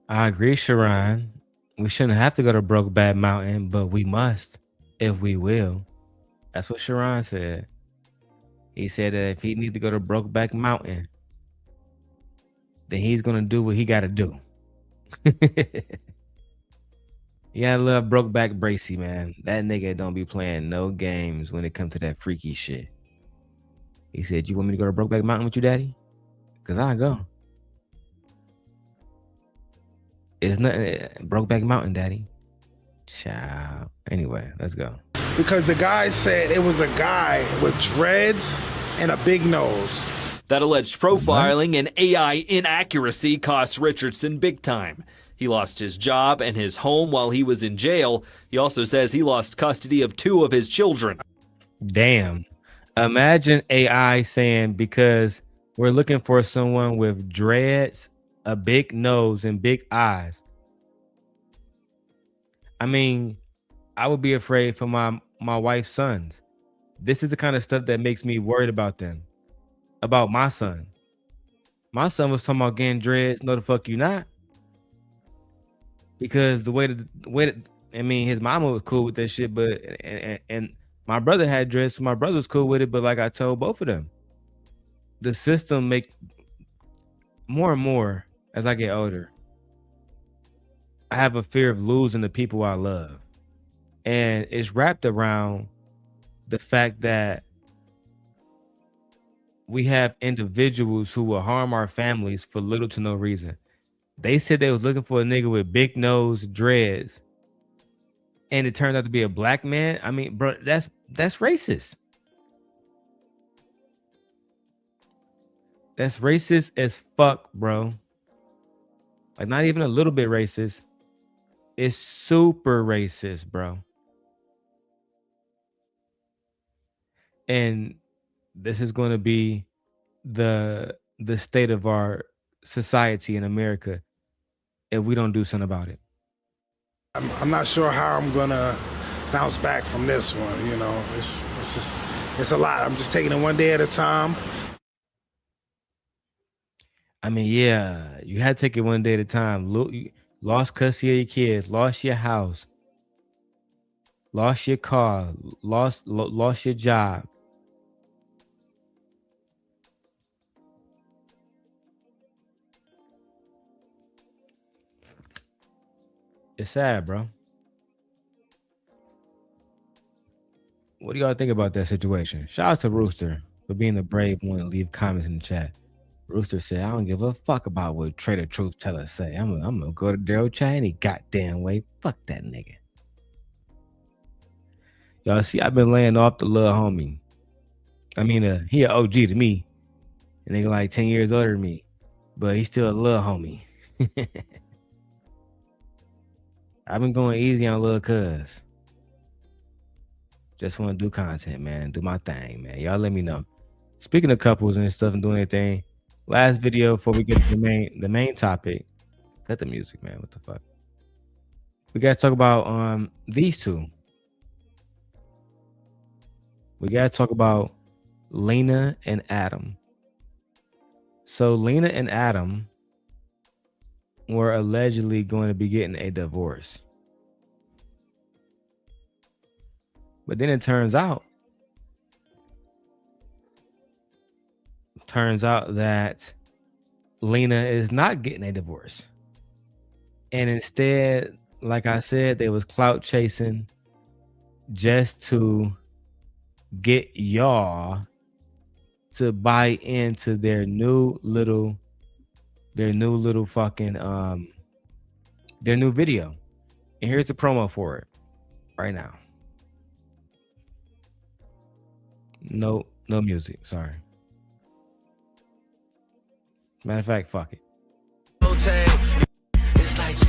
I agree, Sharon. We shouldn't have to go to Brokeback Mountain, but we must if we will. That's what Sharon said. He said that if he needs to go to Brokeback Mountain, then he's going to do what he got to do. Yeah, I love Brokeback Bracy, man. That nigga don't be playing no games when it comes to that freaky shit. He said, you want me to go to Brokeback Mountain with you, daddy? Because I'll go. It's nothing. Brokeback Mountain, daddy. Ciao. Anyway, let's go. Because the guy said it was a guy with dreads and a big nose. That alleged profiling and AI inaccuracy cost Richardson big time. He lost his job and his home while he was in jail. He also says he lost custody of 2 of his children. Damn. Imagine AI saying, because we're looking for someone with dreads, a big nose, and big eyes. I mean, I would be afraid for my wife's sons. This is the kind of stuff that makes me worried about them. About my son. My son was talking about getting dreads. No, the fuck you not. Because the way that I mean, his mama was cool with that shit, but and my brother had dreads, so my brother was cool with it. But like I told both of them, the system make more and more as I get older. I have a fear of losing the people I love, and it's wrapped around the fact that we have individuals who will harm our families for little to no reason. They said they was looking for a nigga with big nose, dreads, and it turned out to be a black man. I mean, bro, that's racist. That's racist as fuck, bro. Like, not even a little bit racist. It's super racist, bro. And this is going to be the state of our society in America if we don't do something about it. I'm not sure how I'm gonna bounce back from this one. You know, it's a lot. I'm just taking it one day at a time. I mean, yeah, you had to take it one day at a time. You lost custody of your kids, lost your house, lost your car, lost your job. It's sad, bro. What do y'all think about that situation? Shout out to Rooster for being the brave one to leave comments in the chat. Rooster said, I don't give a fuck about what Trader Truth Teller say. I'm gonna go to Daryl Chat any goddamn way. Fuck that nigga. Y'all see, I've been laying off the little homie. I mean, he an OG to me. And nigga like 10 years older than me. But he's still a little homie. I've been going easy on little cuz. Just want to do content, man. Do my thing, man. Y'all let me know. Speaking of couples and stuff and doing anything, last video before we get to the main topic. Cut the music, man. What the fuck? We got to talk about these two. We got to talk about Lena and Adam. So Lena and Adam were allegedly going to be getting a divorce. But then it turns out that Lena is not getting a divorce. And instead, like I said, they was clout chasing just to get y'all to buy into their new little fucking their new video. And here's the promo for it right now. No music, sorry. Matter of fact, fuck it. It's like that.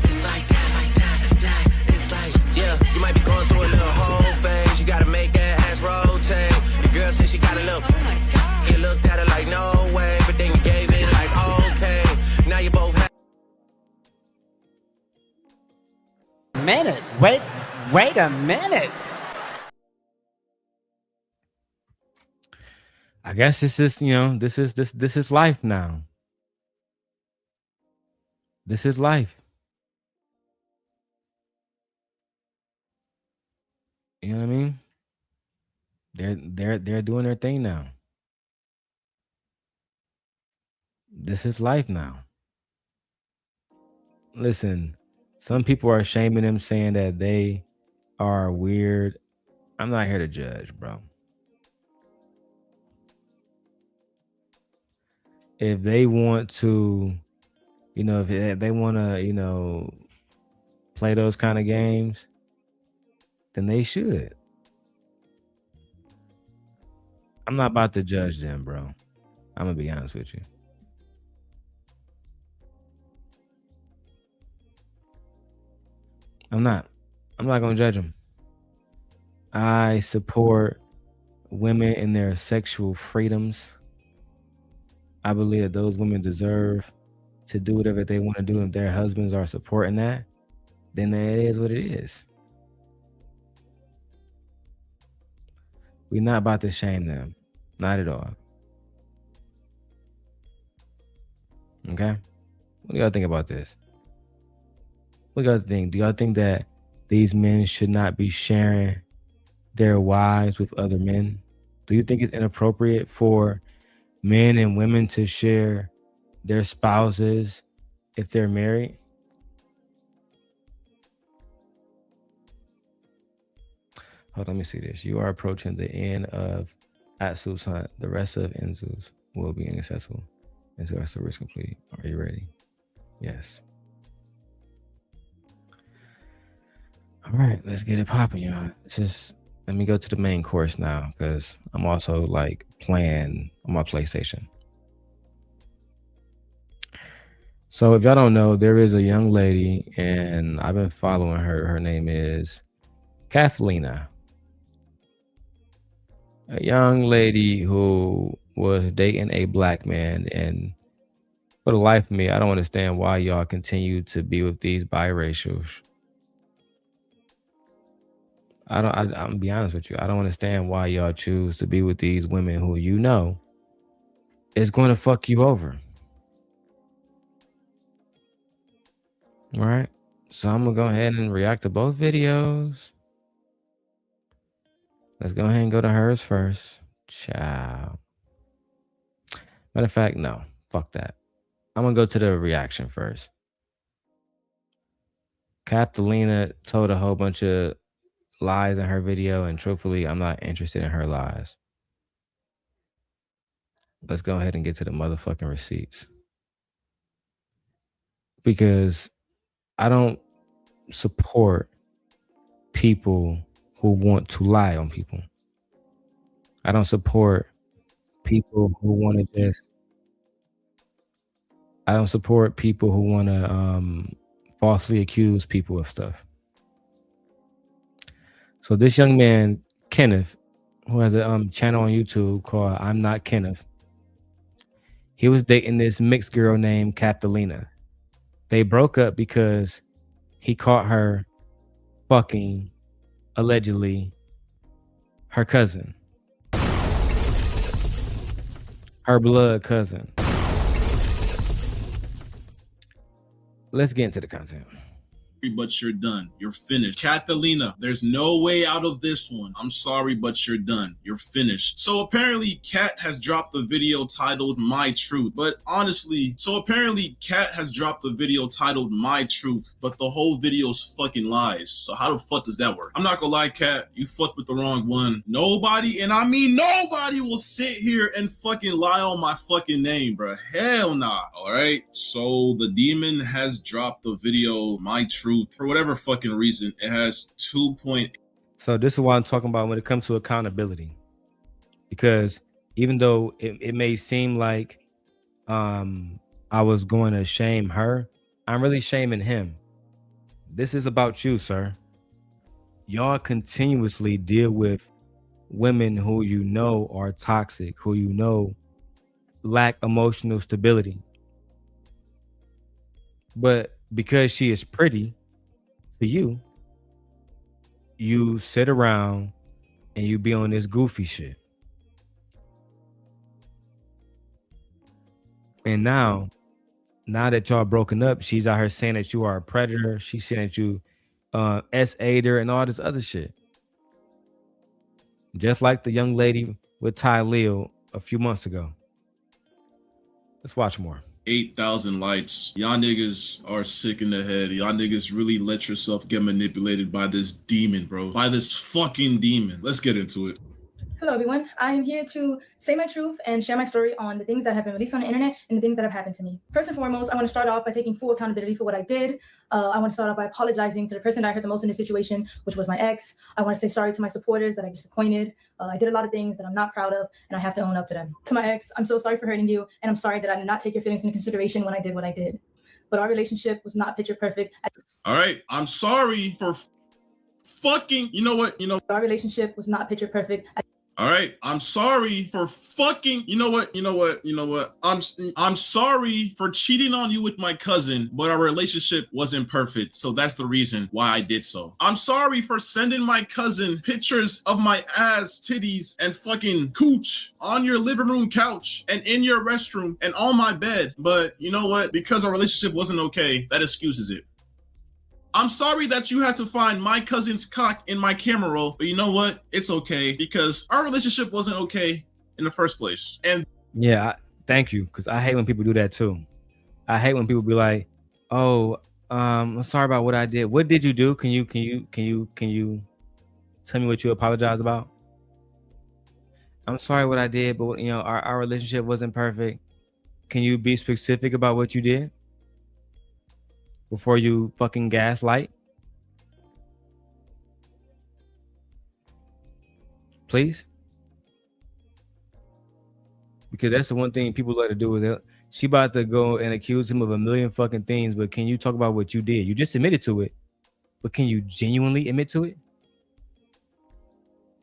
It's like that. It's like, yeah, you might be going through a little whole phase. You gotta make that ass rotate. Your girl said she got a look. Oh my God. You looked at her like no way, but then you gave it like okay. Now you both have. Minute. Wait a minute. I guess this is life now. This is life. You know what I mean? They're doing their thing now. This is life now. Listen, some people are shaming them, saying that they are weird. I'm not here to judge, bro. If they want to, You know, if they want to, you know, play those kind of games, then they should. I'm not about to judge them, bro. I'm gonna be honest with you. I'm not gonna judge them. I support women in their sexual freedoms. I believe that those women deserve to do whatever they want to do. If their husbands are supporting that, then it is what it is. We're not about to shame them. Not at all. Okay? What do y'all think about this? What do y'all think? Do y'all think that these men should not be sharing their wives with other men? Do you think it's inappropriate for men and women to share their spouses if they're married? Hold on, let me see this. You are approaching the end of Atsu's hunt. The rest of Enzu's will be inaccessible until our service complete. Are you ready? Yes. All right, let's get it popping, y'all. Let me go to the main course now, because I'm also like playing on my PlayStation. So if y'all don't know, there is a young lady, and I've been following her. Her name is Kathelina. A young lady who was dating a black man, and for the life of me, I don't understand why y'all continue to be with these biracials. I'm gonna be honest with you. I don't understand why y'all choose to be with these women who you know is going to fuck you over. All right. So I'm gonna go ahead and react to both videos. Let's go ahead and go to hers first. Ciao. Matter of fact, no. Fuck that. I'm gonna go to the reaction first. Kathelina told a whole bunch of lies in her video, and truthfully, I'm not interested in her lies. Let's go ahead and get to the motherfucking receipts. Because I don't support people who want to lie on people. I don't support people who want to just... I don't support people who want to falsely accuse people of stuff. So this young man, Kenneth, who has a channel on YouTube called I'm Not Kenneth, he was dating this mixed girl named Kathelina. They broke up because he caught her fucking, allegedly, her cousin. Her blood cousin. Let's get into the content. But you're done. You're finished. Kathelina, there's no way out of this one. I'm sorry, but you're done. You're finished. So apparently Kat has dropped a video titled My Truth. But honestly, Kat has dropped a video titled My Truth, but the whole video's fucking lies. So how the fuck does that work? I'm not gonna lie, Kat, you fucked with the wrong one. Nobody, and I mean nobody, will sit here and fucking lie on my fucking name, bro. Hell nah. All right. So the demon has dropped the video My Truth. For whatever fucking reason, it has 2.8. So this is what I'm talking about when it comes to accountability. Because even though it may seem like I was going to shame her, I'm really shaming him. This is about you, sir. Y'all continuously deal with women who you know are toxic, who you know lack emotional stability. But because she is pretty to you, you sit around and you be on this goofy shit. And now that y'all broken up, she's out here saying that you are a predator. She's saying that you SA'd her and all this other shit. Just like the young lady with Ty Leo a few months ago. Let's watch more. 8,000 likes. Y'all niggas are sick in the head. Y'all niggas really let yourself get manipulated by this demon, bro. By this fucking demon. Let's get into it. Hello, everyone. I am here to say my truth and share my story on the things that have been released on the internet and the things that have happened to me. First and foremost, I want to start off by taking full accountability for what I did. I want to start off by apologizing to the person that I hurt the most in this situation, which was my ex. I want to say sorry to my supporters that I disappointed. I did a lot of things that I'm not proud of, and I have to own up to them. To my ex, I'm so sorry for hurting you, and I'm sorry that I did not take your feelings into consideration when I did what I did. But our relationship was not picture perfect. All right, I'm sorry for fucking, you know what? Our relationship was not picture perfect. All right, I'm sorry for fucking, you know what? I'm sorry for cheating on you with my cousin, but our relationship wasn't perfect, so that's the reason why I did so. I'm sorry for sending my cousin pictures of my ass, titties, and fucking cooch on your living room couch and in your restroom and on my bed, but you know what? Because our relationship wasn't okay, that excuses it. I'm sorry that you had to find my cousin's cock in my camera roll, but you know what? It's okay because our relationship wasn't okay in the first place. And yeah, thank you, because I hate when people do that too. I hate when people be like, "Oh, I'm sorry about what I did. What did you do? Can you tell me what you apologize about?" I'm sorry what I did, but you know, our relationship wasn't perfect. Can you be specific about what you did before you fucking gaslight? Please? Because that's the one thing people like to do is she about to go and accuse him of a million fucking things, but can you talk about what you did? You just admitted to it, but can you genuinely admit to it?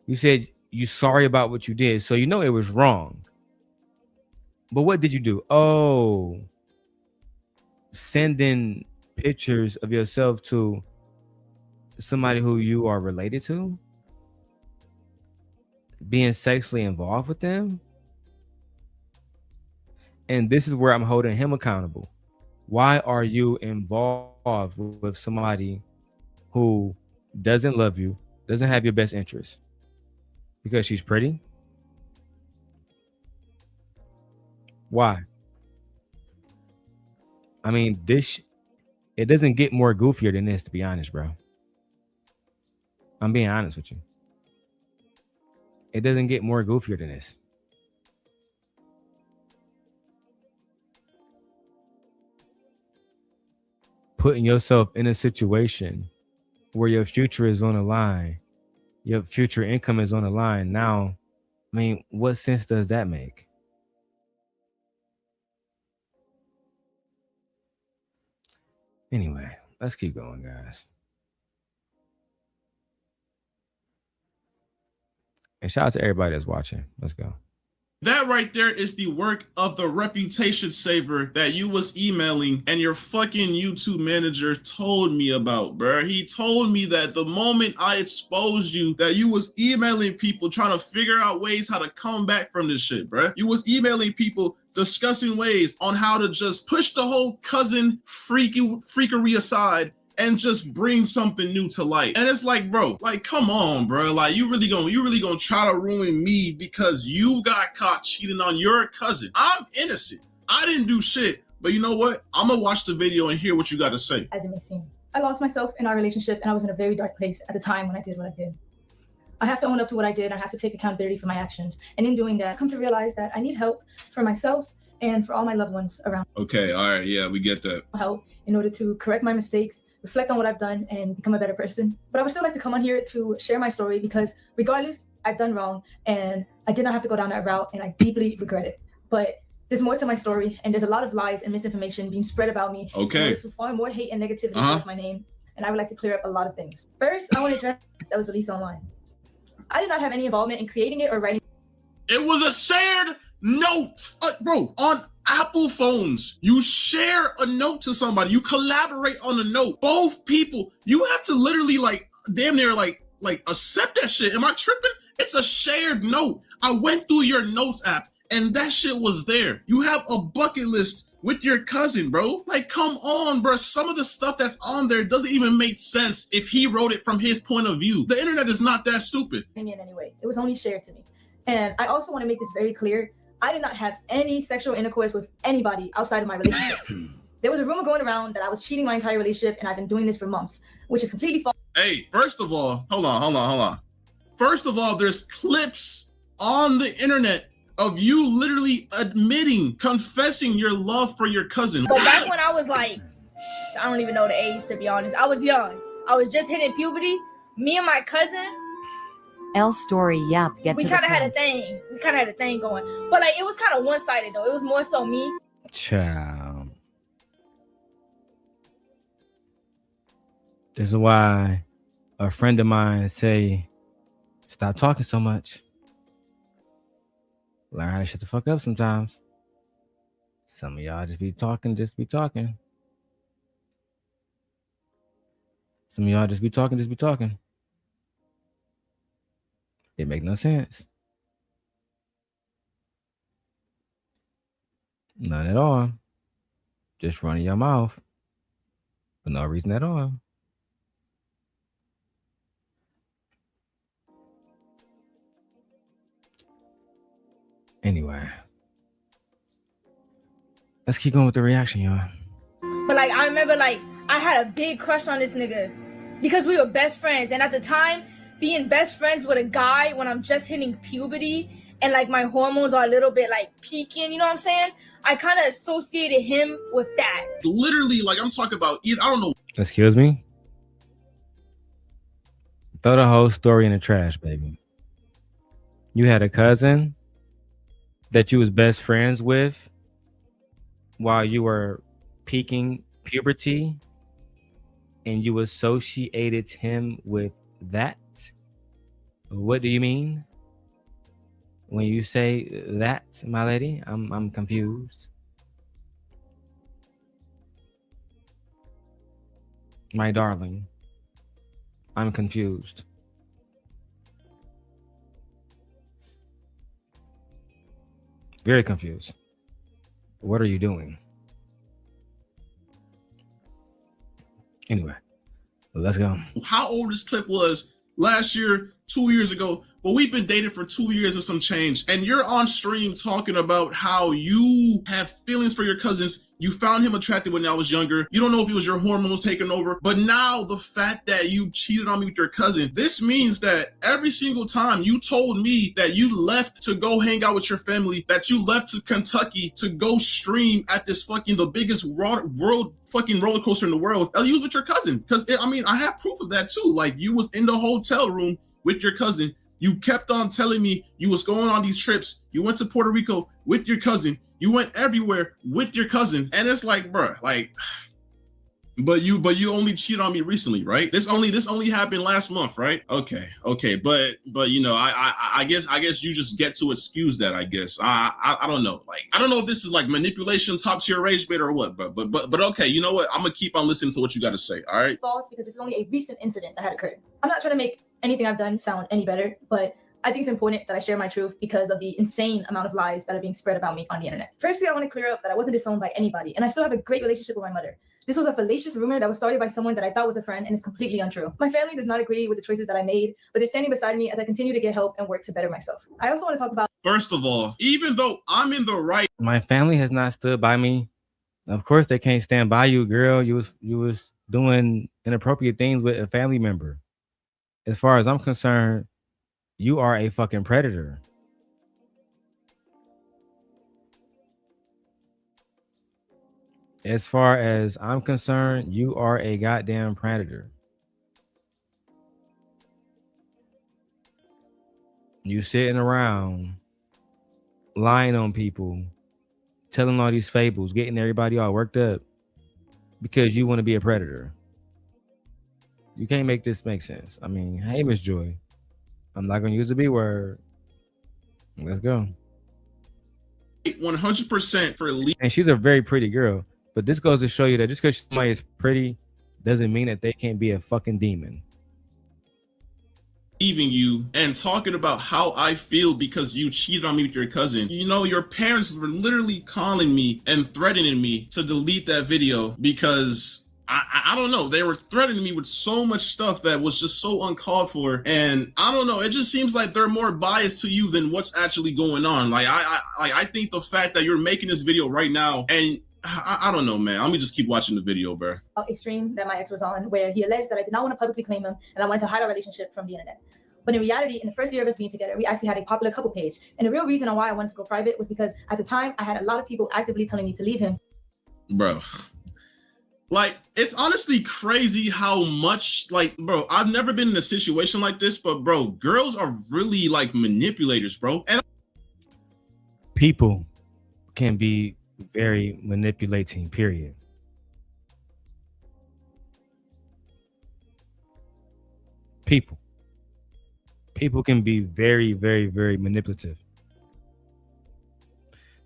You said you're sorry about what you did, so you know it was wrong. But what did you do? Oh, sending pictures of yourself to somebody who you are related to, being sexually involved with them. And this is where I'm holding him accountable. Why are you involved with somebody who doesn't love you, doesn't have your best interest? Because she's pretty? Why? I mean, it doesn't get more goofier than this, to be honest, bro. I'm being honest with you. It doesn't get more goofier than this. Putting yourself in a situation where your future is on the line, your future income is on the line. Now, I mean, what sense does that make? Anyway, let's keep going, guys. And shout out to everybody that's watching. Let's go. that right there is the work of the reputation saver that you was emailing and your fucking YouTube manager told me about, bruh. He told me that the moment I exposed you, that you was emailing people trying to figure out ways how to come back from this shit, bruh. You was emailing people discussing ways on how to just push the whole cousin freakery aside and just bring something new to light. And it's like, bro, like, come on, bro. Like, you really gonna try to ruin me because you got caught cheating on your cousin. I'm innocent. I didn't do shit. But you know what? I'm gonna watch the video and hear what you got to say. As it may seem, I lost myself in our relationship and I was in a very dark place at the time when I did what I did. I have to own up to what I did. I have to take accountability for my actions. And in doing that, I've come to realize that I need help for myself and for all my loved ones around. Okay, all right, yeah, we get that. Help in order to correct my mistakes, reflect on what I've done, and become a better person. But I would still like to come on here to share my story because regardless, I've done wrong and I did not have to go down that route and I deeply regret it. But there's more to my story and there's a lot of lies and misinformation being spread about me. Okay. To farm more hate and negativity towards my name. And I would like to clear up a lot of things. First, I want to address that was released online. I did not have any involvement in creating it or writing. It was a shared note. Bro, on Apple phones, you share a note to somebody, you collaborate on a note. Both people, you have to literally like damn near like accept that shit. Am I tripping? It's a shared note. I went through your notes app and that shit was there. You have a bucket list with your cousin, bro. Like, come on, bro. Some of the stuff that's on there doesn't even make sense if he wrote it from his point of view. The internet is not that stupid. In any way, it was only shared to me. And I also want to make this very clear. I did not have any sexual intercourse with anybody outside of my relationship. There was a rumor going around that I was cheating my entire relationship and I've been doing this for months, which is completely false. Hey, first of all, hold on. First of all, there's clips on the internet of you literally admitting, confessing your love for your cousin. But back when I was like, I don't even know the age, to be honest. I was young. I was just hitting puberty. Me and my cousin, L story, yep, get we to the kind of had a point. thing. We kind of had a thing going. But like, it was kind of one-sided though. It was more so me. Child. This is why a friend of mine say, stop talking so much. Learn how to shut the fuck up sometimes. Some of y'all just be talking. Some of y'all just be talking. It make no sense. None at all. Just running your mouth for no reason at all. Anyway, let's keep going with the reaction, y'all. But like, I remember like, I had a big crush on this nigga because we were best friends. And at the time, being best friends with a guy when I'm just hitting puberty and like my hormones are a little bit like peaking, you know what I'm saying? I kind of associated him with that. Literally, like I'm talking about, I don't know. Excuse me? Throw the whole story in the trash, baby. You had a cousin that you was best friends with while you were peaking puberty, and you associated him with that? What do you mean when you say that, my lady? I'm confused. My darling, I'm confused. Very confused. What are you doing? Anyway, let's go. How old this clip was last year, 2 years ago, but we've been dating for 2 years and some change. And you're on stream talking about how you have feelings for your cousins. You found him attractive when I was younger. You don't know if it was your hormones taking over, but now the fact that you cheated on me with your cousin, this means that every single time you told me that you left to go hang out with your family, that you left to Kentucky to go stream at this fucking, the biggest world fucking roller coaster in the world, you was with your cousin. Because I mean, I have proof of that too. Like, you was in the hotel room with your cousin. You kept on telling me you was going on these trips. You went to Puerto Rico with your cousin. You went everywhere with your cousin. And it's like, bruh, like, but you only cheated on me recently, right? This only happened last month, right? Okay. But you know, I guess you just get to excuse that, I guess. I don't know. Like, I don't know if this is like manipulation, top tier rage bait or what, but okay, you know what? I'm gonna keep on listening to what you gotta say, all right? False, because this is only a recent incident that had occurred. I'm not trying to make anything I've done sound any better, but I think it's important that I share my truth because of the insane amount of lies that are being spread about me on the internet. Firstly, I want to clear up that I wasn't disowned by anybody, and I still have a great relationship with my mother. This was a fallacious rumor that was started by someone that I thought was a friend, and it's completely untrue. My family does not agree with the choices that I made, but they're standing beside me as I continue to get help and work to better myself. I also want to talk about... First of all, even though I'm in the right... My family has not stood by me. Of course they can't stand by you, girl. You was doing inappropriate things with a family member. As far as I'm concerned, you are a fucking predator. As far as I'm concerned, you are a goddamn predator. You sitting around lying on people, telling all these fables, getting everybody all worked up because you want to be a predator. You can't make this make sense. I mean, hey, Miss Joy. I'm not going to use the B word. Let's go. 100% for leaving. And she's a very pretty girl. But this goes to show you that just because somebody is pretty doesn't mean that they can't be a fucking demon. Leaving you and talking about how I feel because you cheated on me with your cousin. You know, your parents were literally calling me and threatening me to delete that video because... I don't know. They were threatening me with so much stuff that was just so uncalled for. And I don't know. It just seems like they're more biased to you than what's actually going on. Like, I think the fact that you're making this video right now, and I don't know, man. Let me just keep watching the video, bro. Extreme that my ex was on, where he alleged that I did not want to publicly claim him and I wanted to hide our relationship from the internet. But in reality, in the first year of us being together, we actually had a popular couple page. And the real reason on why I wanted to go private was because at the time, I had a lot of people actively telling me to leave him. Bro. Like, it's honestly crazy how much, like, bro, I've never been in a situation like this, but bro, girls are really like manipulators, bro. And People can be very manipulating, period. People can be very, very, very manipulative.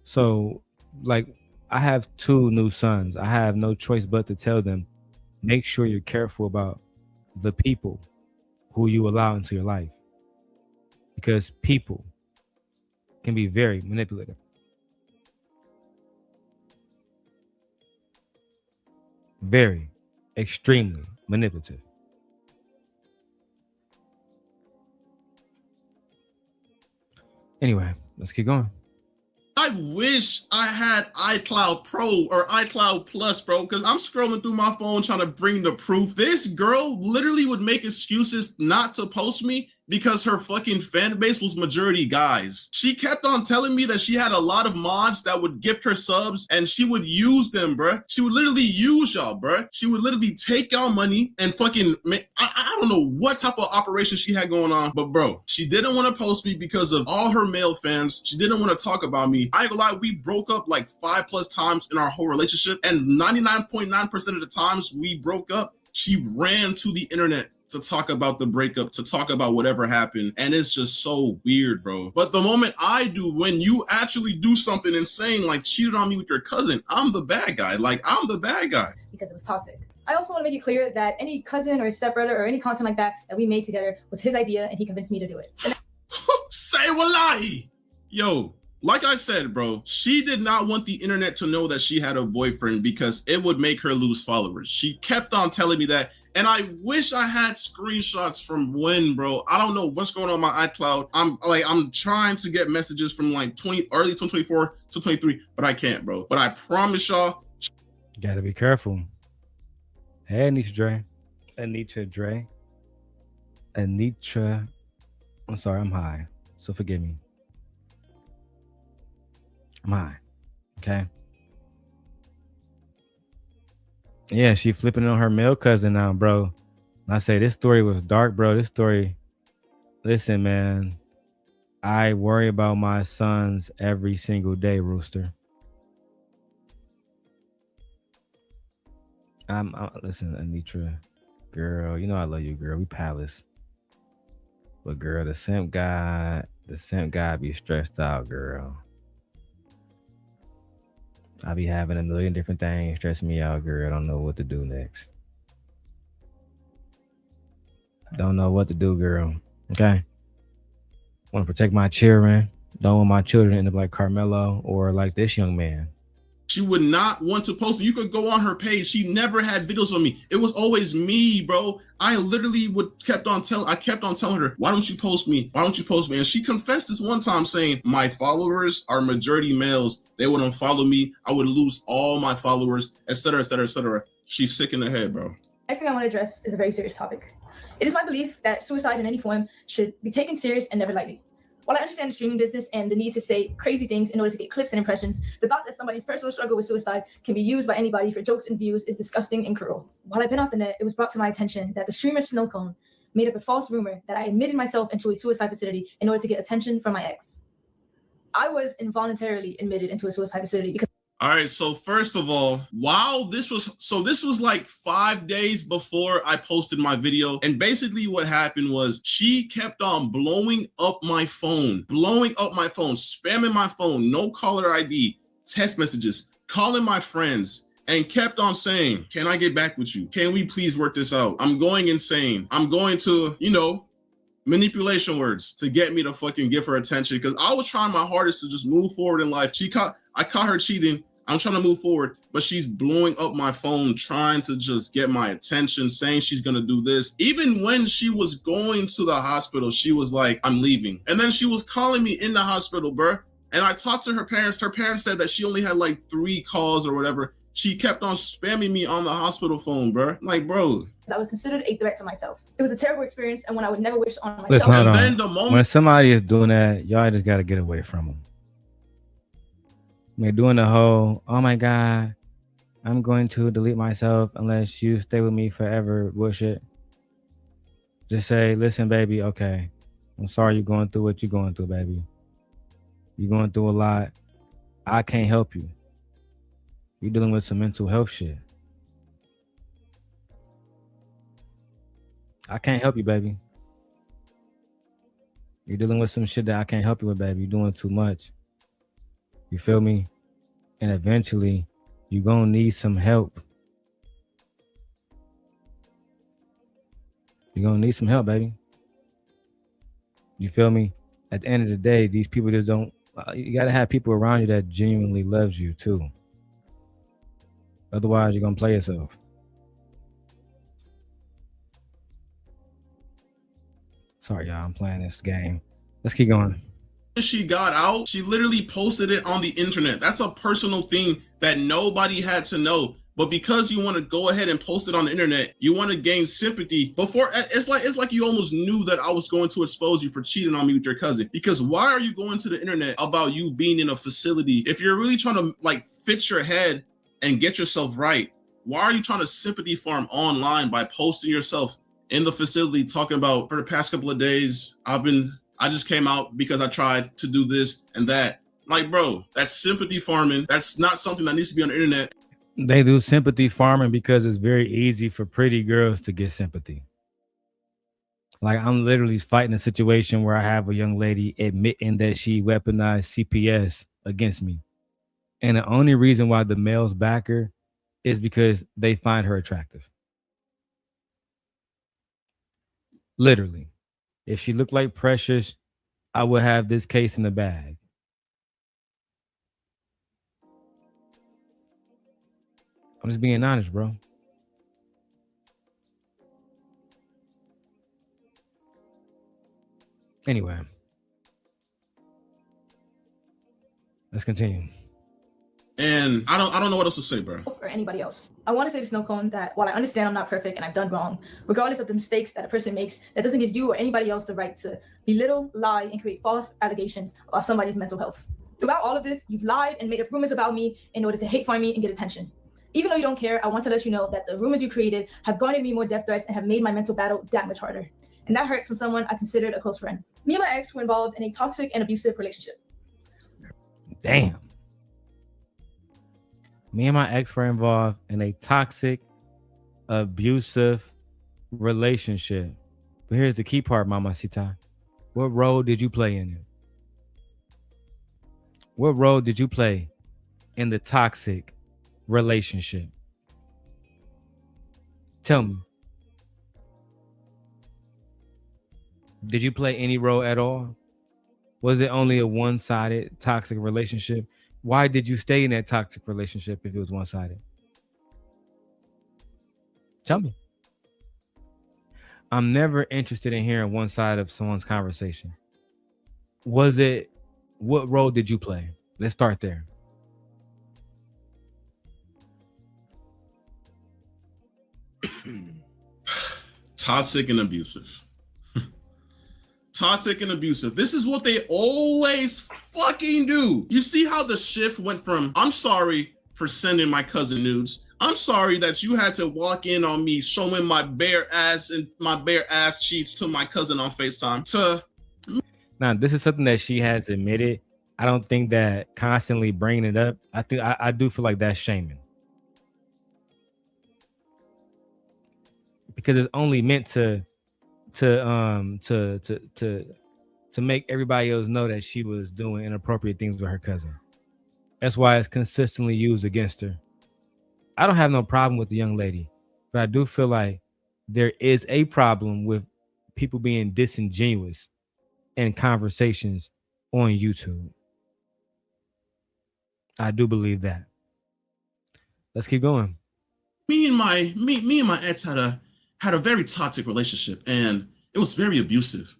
So, like, I have 2 new sons. I have no choice but to tell them, make sure you're careful about the people who you allow into your life, because people can be very manipulative. Very, extremely manipulative. Anyway, let's keep going. I wish I had iCloud Pro or iCloud Plus, bro, because I'm scrolling through my phone trying to bring the proof. This girl literally would make excuses not to post me because her fucking fan base was majority guys. She kept on telling me that she had a lot of mods that would gift her subs and she would use them, bruh. She would literally use y'all, bruh. She would literally take y'all money and fucking make, I don't know what type of operation she had going on, but bro, she didn't want to post me because of all her male fans. She didn't want to talk about me. I ain't gonna lie, we broke up like 5+ times in our whole relationship, and 99.9% of the times we broke up, she ran to the internet to talk about the breakup, to talk about whatever happened. And it's just so weird, bro. But the moment I do, when you actually do something insane, like cheated on me with your cousin, I'm the bad guy. Like, I'm the bad guy. Because it was toxic. I also want to make it clear that any cousin or stepbrother or any content like that we made together was his idea and he convinced me to do it. Say wallahi. Yo, like I said, bro, she did not want the internet to know that she had a boyfriend because it would make her lose followers. She kept on telling me that. And I wish I had screenshots from when, bro. I don't know what's going on my iCloud. I'm trying to get messages from like early 2024 to 23, but I can't, bro. But I promise y'all. Gotta be careful. Hey, Anitra Dre. I'm sorry, I'm high, so forgive me. I'm high, okay? Yeah, she flipping on her male cousin now, bro. And I say this story was dark, bro. This story, listen, man. I worry about my sons every single day, Rooster. Listen, Anitra, girl, you know I love you, girl. We palace. But girl, the simp guy be stressed out, girl. I be having a million different things stressing me out, girl. I don't know what to do next. Don't know what to do, girl. Okay? Want to protect my children. Don't want my children to end up like Carmelo or like this young man. She would not want to post me. You could go on her page. She never had videos of me. It was always me, bro. I literally kept on telling her, why don't you post me? Why don't you post me? And she confessed this one time saying, my followers are majority males. They wouldn't follow me. I would lose all my followers, etc., etc., etc. She's sick in the head, bro. Next thing I want to address is a very serious topic. It is my belief that suicide in any form should be taken serious and never lightly. While I understand the streaming business and the need to say crazy things in order to get clips and impressions, the thought that somebody's personal struggle with suicide can be used by anybody for jokes and views is disgusting and cruel. While I've been off the net, it was brought to my attention that the streamer Snowcone made up a false rumor that I admitted myself into a suicide facility in order to get attention from my ex. I was involuntarily admitted into a suicide facility because all right, so first of all, this was like 5 days before I posted my video. And basically what happened was she kept on blowing up my phone, spamming my phone, no caller ID, text messages, calling my friends, and kept on saying, can I get back with you? Can we please work this out? I'm going insane. I'm going to, manipulation words to get me to fucking give her attention because I was trying my hardest to just move forward in life. I caught her cheating. I'm trying to move forward, but she's blowing up my phone, trying to just get my attention, saying she's going to do this. Even when she was going to the hospital, she was like, I'm leaving. And then she was calling me in the hospital, bruh. And I talked to her parents. Her parents said that she only had like 3 calls or whatever. She kept on spamming me on the hospital phone, bro. Like, bro. That was considered a threat to myself. It was a terrible experience and one I would never wish on myself. Listen, hold And on. then the moment When somebody is doing that, y'all just gotta get away from them. They're doing the whole, oh my God, I'm going to delete myself unless you stay with me forever bullshit. Just say, listen, baby, okay. I'm sorry you're going through what you're going through, baby. You're going through a lot. I can't help you. You're dealing with some mental health shit. I can't help you, baby. You're dealing with some shit that I can't help you with, baby. You're doing too much. You feel me? And eventually, you're going to need some help. You're going to need some help, baby. You feel me? At the end of the day, these people just don't... You got to have people around you that genuinely loves you, too. Otherwise, you're going to play yourself. Sorry, y'all. I'm playing this game. Let's keep going. she got out, she literally posted it on the internet. That's a personal thing that nobody had to know. But because you want to go ahead and post it on the internet, you want to gain sympathy. Before, it's like you almost knew that I was going to expose you for cheating on me with your cousin. Because why are you going to the internet about you being in a facility? If you're really trying to like fix your head and get yourself right, why are you trying to sympathy farm online by posting yourself in the facility talking about, for the past couple of days, I just came out because I tried to do this and that. Like, bro, that's sympathy farming. That's not something that needs to be on the internet. They do sympathy farming because it's very easy for pretty girls to get sympathy. Like, I'm literally fighting a situation where I have a young lady admitting that she weaponized CPS against me. And the only reason why the males back her is because they find her attractive. Literally. If she looked like Precious, I would have this case in the bag. I'm just being honest, bro. Anyway, let's continue. And I don't know what else to say, bro. Or anybody else. I want to say to Snowcone that while I understand I'm not perfect and I've done wrong, regardless of the mistakes that a person makes, that doesn't give you or anybody else the right to belittle, lie, and create false allegations about somebody's mental health. Throughout all of this, you've lied and made up rumors about me in order to hate farm me and get attention. Even though you don't care, I want to let you know that the rumors you created have garnered me more death threats and have made my mental battle that much harder. And that hurts from someone I considered a close friend. Me and my ex were involved in a toxic and abusive relationship. Damn. Me and my ex were involved in a toxic, abusive relationship. But here's the key part, Mamacita. What role did you play in it? What role did you play in the toxic relationship? Tell me. Did you play any role at all? Was it only a one-sided toxic relationship? Why did you stay in that toxic relationship if it was one-sided? Tell me. I'm never interested in hearing one side of someone's conversation. What role did you play? Let's start there. Toxic and abusive. Toxic and abusive. This is what they always fucking do. You see how the shift went from, I'm sorry for sending my cousin nudes. I'm sorry that you had to walk in on me showing my bare ass and my bare ass cheeks to my cousin on FaceTime to... Now, this is something that she has admitted. I don't think that constantly bringing it up, I do feel like that's shaming. Because it's only meant to make everybody else know that she was doing inappropriate things with her cousin. That's why it's consistently used against her. I don't have no problem with the young lady, but I do feel like there is a problem with people being disingenuous in conversations on YouTube. I do believe that. Let's keep going. Me and my ex had a very toxic relationship, and it was very abusive.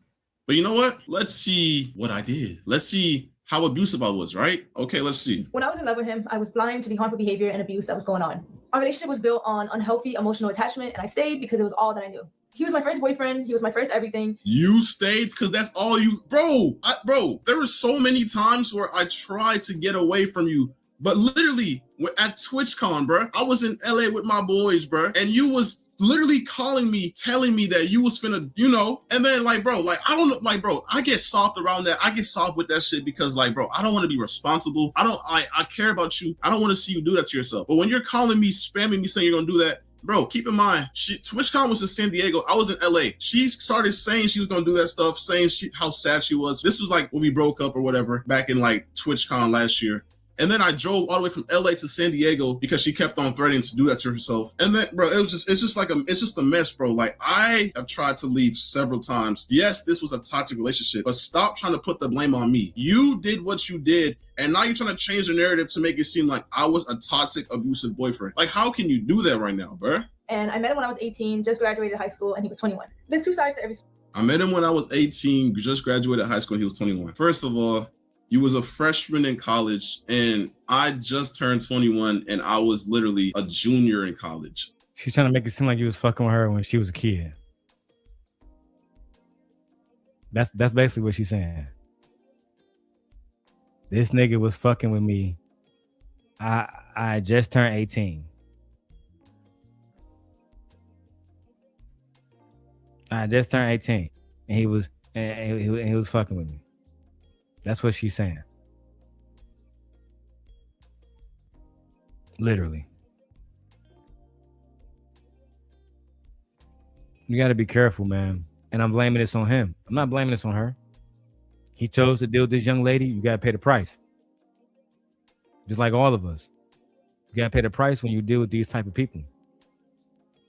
But you know what? Let's see what I did. Let's see how abusive I was, right? Okay, let's see. When I was in love with him, I was blind to the harmful behavior and abuse that was going on. Our relationship was built on unhealthy emotional attachment, and I stayed because it was all that I knew. He was my first boyfriend. He was my first everything. You stayed because that's all you, bro. There were so many times where I tried to get away from you, but literally at TwitchCon, bro, I was in LA with my boys, bro, and you was literally calling me, telling me that you was finna, you know, and then like, bro, like, I don't know, like, bro, I get soft around that. I get soft with that shit because like, bro, I don't want to be responsible. I care about you. I don't want to see you do that to yourself. But when you're calling me, spamming me saying you're gonna do that, bro, keep in mind, TwitchCon was in San Diego. I was in LA. She started saying she was gonna do that stuff, saying how sad she was. This was like when we broke up or whatever, back in like TwitchCon last year. And then I drove all the way from LA to San Diego because she kept on threatening to do that to herself. And then, bro, it's just a mess, bro. Like, I have tried to leave several times. Yes, this was a toxic relationship, but stop trying to put the blame on me. You did what you did, and now you're trying to change the narrative to make it seem like I was a toxic, abusive boyfriend. Like, how can you do that right now, bro? And I met him when I was 18, just graduated high school, and he was 21. There's two sides to every story. I met him when I was 18, just graduated high school, and he was 21. First of all, you was a freshman in college, and I just turned 21, and I was literally a junior in college. She's trying to make it seem like you was fucking with her when she was a kid. That's basically what she's saying. This nigga was fucking with me. I just turned 18. I just turned 18, and he was fucking with me. That's what she's saying. Literally. You got to be careful, man. And I'm blaming this on him. I'm not blaming this on her. He chose to deal with this young lady. You got to pay the price. Just like all of us. You got to pay the price when you deal with these type of people.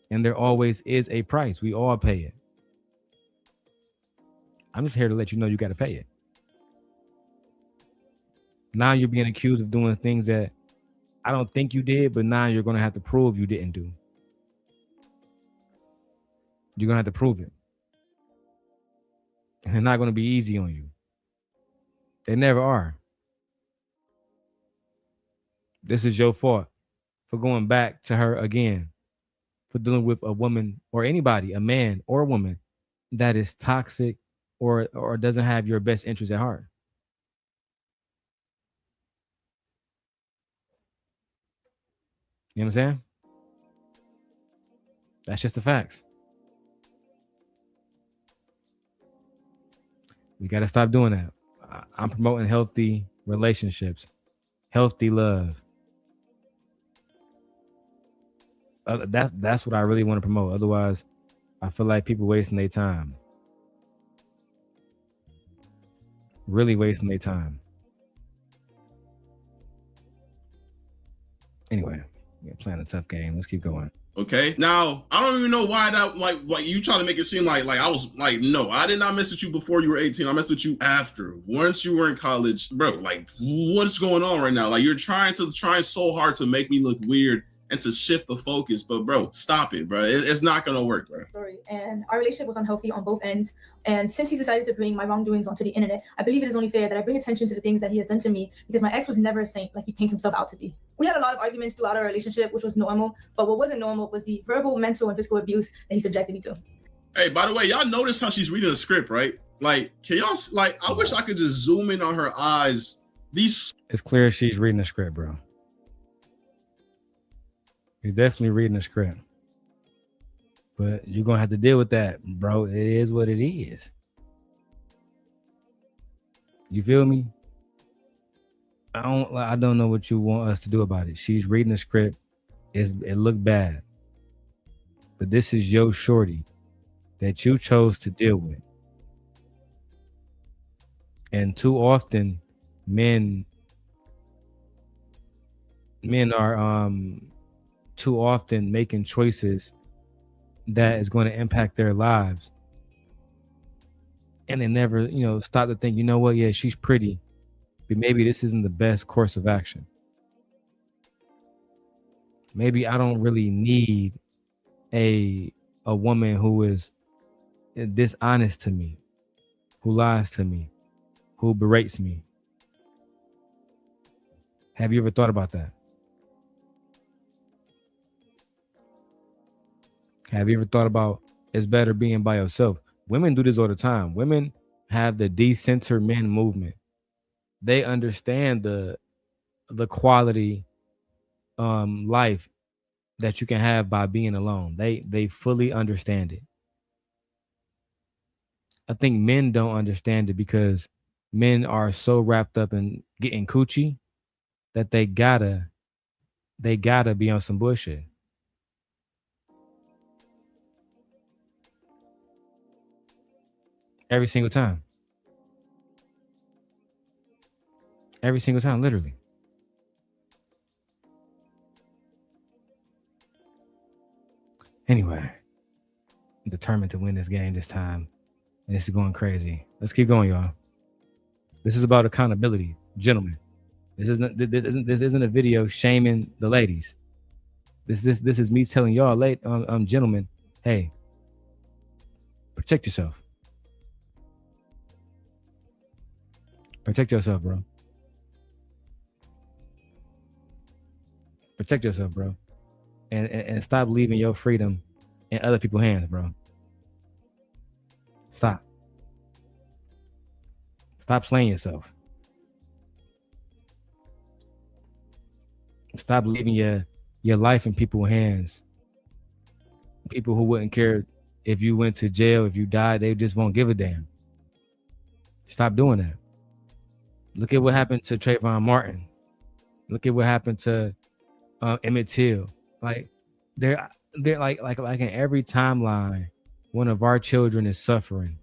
And there always is a price. We all pay it. I'm just here to let you know you got to pay it. Now you're being accused of doing things that I don't think you did, but now you're going to have to prove you didn't do. You're going to have to prove it. And they're not going to be easy on you. They never are. This is your fault for going back to her again, for dealing with a woman or anybody, a man or a woman that is toxic or doesn't have your best interest at heart. You know what I'm saying? That's just the facts. We got to stop doing that. I'm promoting healthy relationships, healthy love. That's what I really want to promote. Otherwise, I feel like people wasting their time. Really wasting their time. Anyway. Yeah, playing a tough game. Let's keep going. Okay. Now, I don't even know why that, like you try to make it seem like I was like, no, I did not mess with you before you were 18. I messed with you after. Once you were in college, bro, like, what's going on right now? Like, you're trying so hard to make me look weird and to shift the focus, but bro, stop it, bro. It's not gonna work, bro. And our relationship was unhealthy on both ends. And since he decided to bring my wrongdoings onto the internet, I believe it is only fair that I bring attention to the things that he has done to me, because my ex was never a saint like he paints himself out to be. We had a lot of arguments throughout our relationship, which was normal, but what wasn't normal was the verbal, mental, and physical abuse that he subjected me to. Hey, by the way, y'all notice how she's reading the script, right? Like, can y'all, like, I wish I could just zoom in on her eyes. It's clear she's reading the script, bro. You're definitely reading the script. But you're going to have to deal with that, bro. It is what it is. You feel me? I don't know what you want us to do about it. She's reading the script. It looked bad. But this is your shorty that you chose to deal with. And too often, men are too often making choices that is going to impact their lives. And they never, stop to think, you know what? Yeah, she's pretty, but maybe this isn't the best course of action. Maybe I don't really need a woman who is dishonest to me, who lies to me, who berates me, Have you ever thought about that? Have you ever thought about it's better being by yourself? Women do this all the time. Women have the decenter men movement. They understand the quality life that you can have by being alone. They fully understand it. I think men don't understand it because men are so wrapped up in getting coochie that they gotta be on some bullshit. Every single time. Every single time, literally. Anyway, I'm determined to win this game this time. And this is going crazy. Let's keep going, y'all. This is about accountability. Gentlemen, this isn't a video shaming the ladies. This is me telling y'all, gentlemen, hey, protect yourself. Protect yourself, bro. Protect yourself, bro. And stop leaving your freedom in other people's hands, bro. Stop. Stop playing yourself. Stop leaving your life in people's hands. People who wouldn't care if you went to jail, if you died, they just won't give a damn. Stop doing that. Look at what happened to Trayvon Martin. Look at what happened to Emmett Till. Like they're like in every timeline, one of our children is suffering.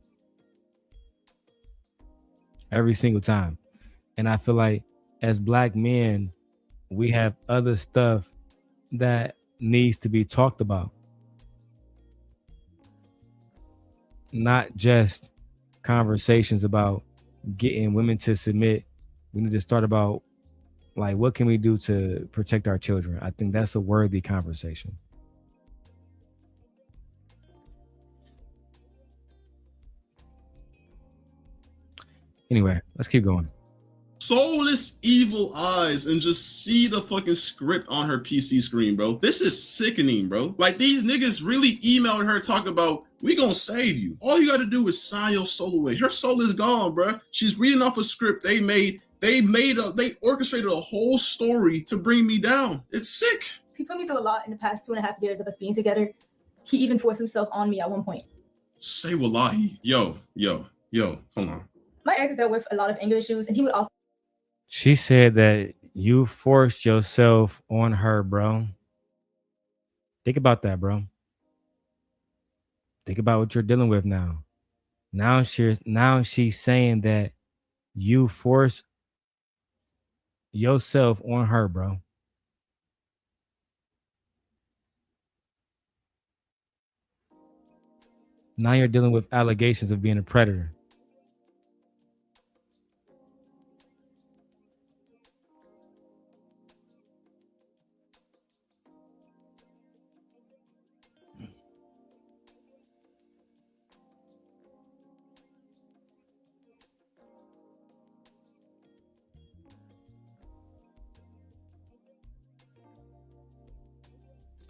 Every single time. And I feel like as Black men, we have other stuff that needs to be talked about. Not just conversations about getting women to submit. We need to start about like, what can we do to protect our children? I think that's a worthy conversation. Anyway, let's keep going. Soulless evil eyes and just see the fucking script on her PC screen, bro. This is sickening, bro. Like, these niggas really emailed her talking about, we gonna save you. All you gotta do is sign your soul away. Her soul is gone, bro. She's reading off a script they orchestrated a whole story to bring me down. It's sick. He put me through a lot in the past 2.5 years of us being together. He even forced himself on me at one point. Say wallahi. Yo, hold on. My ex dealt with a lot of anger issues, and he would often. She said that you forced yourself on her, bro. Think about that, bro. Think about what you're dealing with now. Now she's saying that you forced yourself on her, bro. Now you're dealing with allegations of being a predator.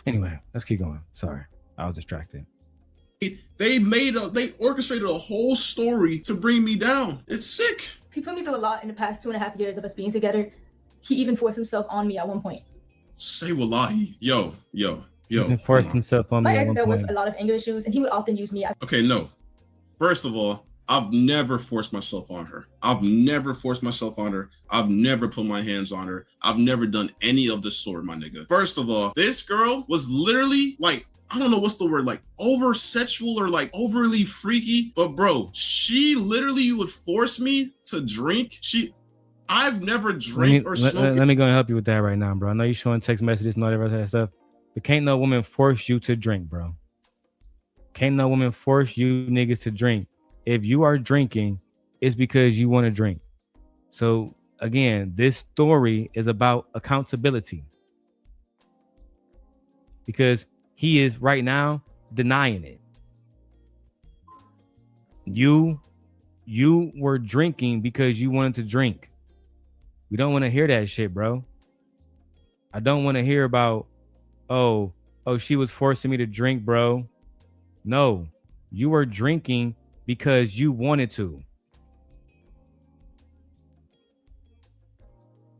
Anyway, let's keep going. Sorry, I was distracted. They orchestrated a whole story to bring me down. It's sick. He put me through a lot in the past 2.5 years of us being together. He even forced himself on me at one point. Say wallahi. Yo. He forced himself on me My at ex one dealt point. with a lot of anger issues, and he would often use me as. Okay, no. First of all, I've never forced myself on her. I've never forced myself on her. I've never put my hands on her. I've never done any of the sort, my nigga. First of all, this girl was literally like, I don't know what's the word, like over sexual or like overly freaky. But bro, she literally would force me to drink. I've never drank or smoked. Let me go and help you with that right now, bro. I know you're showing text messages and all that rest of that stuff, but can't no woman force you to drink, bro. Can't no woman force you niggas to drink. If you are drinking, it's because you want to drink. So again, this story is about accountability. Because he is right now denying it. You were drinking because you wanted to drink. We don't want to hear that shit, bro. I don't want to hear about, oh, she was forcing me to drink, bro. No, you were drinking because you wanted to.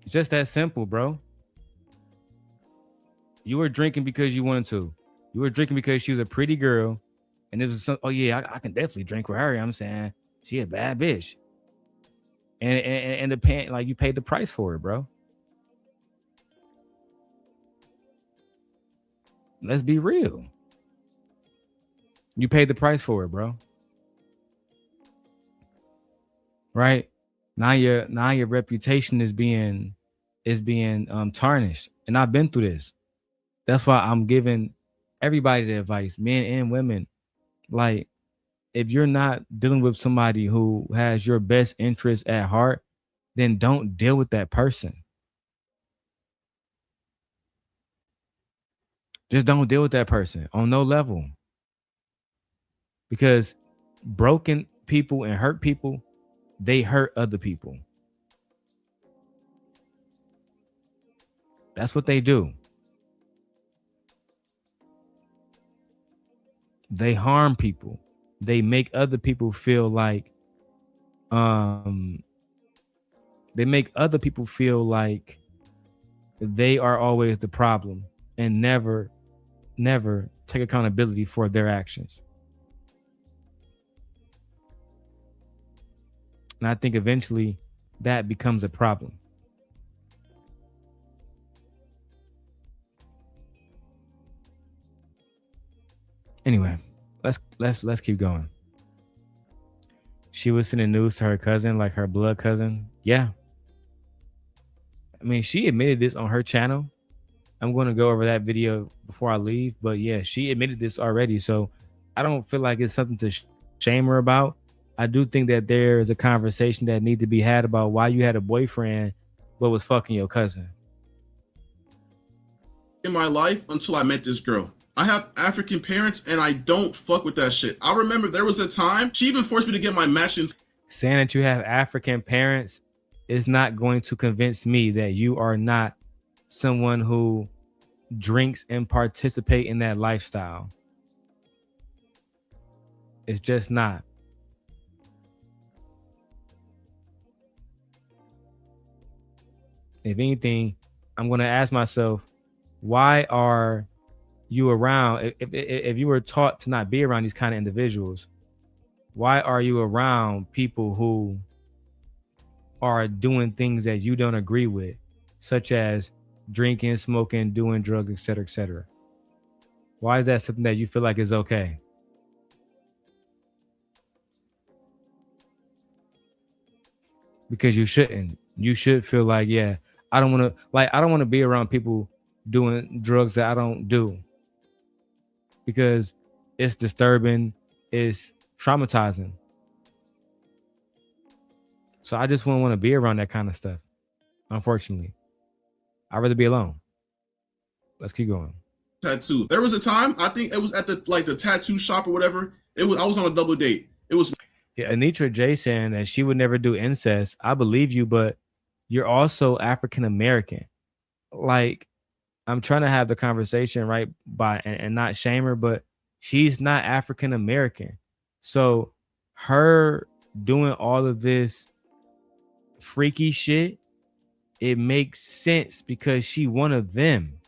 It's just that simple, bro. You were drinking because you wanted to. You were drinking because she was a pretty girl. And it was some, oh yeah, I can definitely drink with her. I'm saying she a bad bitch. And the pan, like, you paid the price for it, bro. Let's be real. You paid the price for it, bro. Right? Now your reputation is being tarnished. And I've been through this. That's why I'm giving everybody the advice, men and women. Like, if you're not dealing with somebody who has your best interest at heart, then don't deal with that person. Just don't deal with that person on no level. Because broken people and hurt people, they hurt other people. That's what they do. They harm people. They make other people feel like they are always the problem and never take accountability for their actions. And I think eventually that becomes a problem. Anyway, let's keep going. She was sending news to her cousin, like her blood cousin. Yeah. I mean, she admitted this on her channel. I'm going to go over that video before I leave. But yeah, she admitted this already. So I don't feel like it's something to shame her about. I do think that there is a conversation that needs to be had about why you had a boyfriend but was fucking your cousin. In my life until I met this girl. I have African parents and I don't fuck with that shit. I remember there was a time she even forced me to get my matching. Saying that you have African parents is not going to convince me that you are not someone who drinks and participate in that lifestyle. It's just not. If anything, I'm going to ask myself, why are you around? If you were taught to not be around these kind of individuals, why are you around people who are doing things that you don't agree with, such as drinking, smoking, doing drugs, etc., etc.? Why is that something that you feel like is okay? Because you shouldn't. You should feel like, yeah, I don't want to be around people doing drugs that I don't do, because it's disturbing, it's traumatizing. So I just wouldn't want to be around that kind of stuff. Unfortunately, I'd rather be alone. Let's keep going. Tattoo. There was a time, I think it was at the tattoo shop or whatever. I was on a double date. It was Anitra J saying that she would never do incest. I believe you, but you're also African American. Like, I'm trying to have the conversation right by and not shame her, but she's not African American. So her doing all of this freaky shit, it makes sense because she one of them.